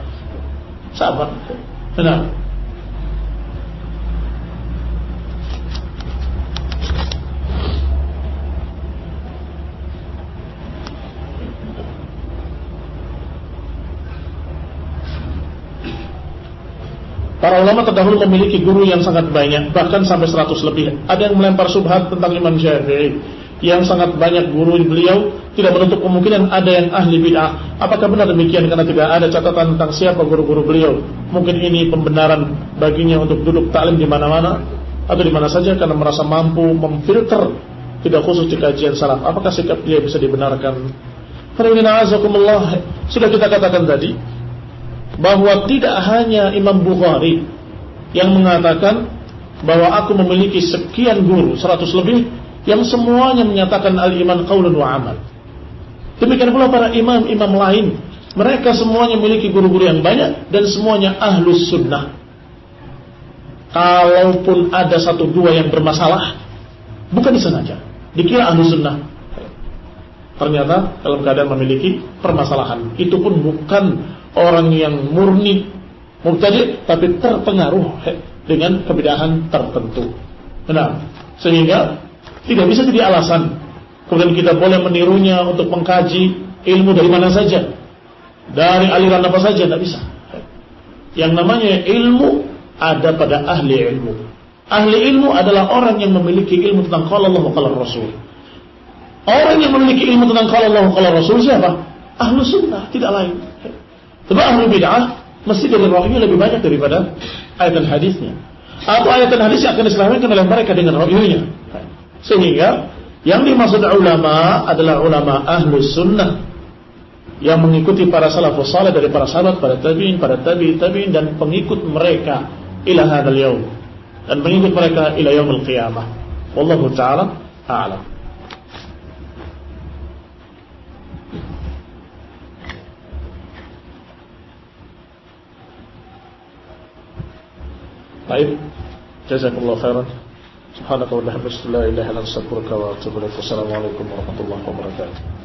Sabar. Benar. Para ulama terdahulu memiliki guru yang sangat banyak, bahkan sampai 100 lebih. Ada yang melempar syubhat tentang Imam Syafi'i yang sangat banyak guru beliau, tidak menutup kemungkinan ada yang ahli bid'ah. Apakah benar demikian? Karena tidak ada catatan tentang siapa guru-guru beliau. Mungkin ini pembenaran baginya untuk duduk taklim di mana-mana atau di mana saja karena merasa mampu memfilter, tidak khusus di kajian salaf. Apakah sikap dia bisa dibenarkan? Sudah kita katakan tadi bahwa tidak hanya Imam Bukhari yang mengatakan bahwa aku memiliki sekian guru, 100 lebih, yang semuanya menyatakan al-iman qaulun wa amal. Demikian pula para imam-imam lain, mereka semuanya memiliki guru-guru yang banyak dan semuanya ahlus sunnah. Kalaupun ada 1-2 yang bermasalah, bukan disengaja, dikira ahlus sunnah, ternyata dalam keadaan memiliki permasalahan. Itu pun bukan orang yang murni mubtadi', tapi terpengaruh dengan kebidahan tertentu. Benar. Sehingga tidak bisa jadi alasan kemudian kita boleh menirunya untuk mengkaji ilmu dari mana saja, dari aliran apa saja, tidak bisa. Yang namanya ilmu ada pada ahli ilmu. Ahli ilmu adalah orang yang memiliki ilmu tentang qala Allah wa qala Rasul. Orang yang memiliki ilmu tentang qala Allah wa qala Rasul siapa? Ahlu sunnah, tidak lain. Sebab ahlu bid'ah mesti dari ra'yu lebih banyak daripada ayat dan hadisnya. Atau ayat dan hadis akan diselamatkan oleh mereka dengan ra'yunya. Sehingga yang dimaksud ulama adalah ulama ahlu sunnah yang mengikuti para salafus salih dari para sahabat, para tabi'in, para tabi'in dan pengikut mereka ila hadzal yaum, dan pengikut mereka ila yaumil qiyamah. Wallahu ta'ala a'lam. Baik, jazakumullah khairan. Subhanaka wa bihamdika la ilaha illa anta astaghfiruka wa atubu ilaik. Wassalamualaikum warahmatullahi wabarakatuh.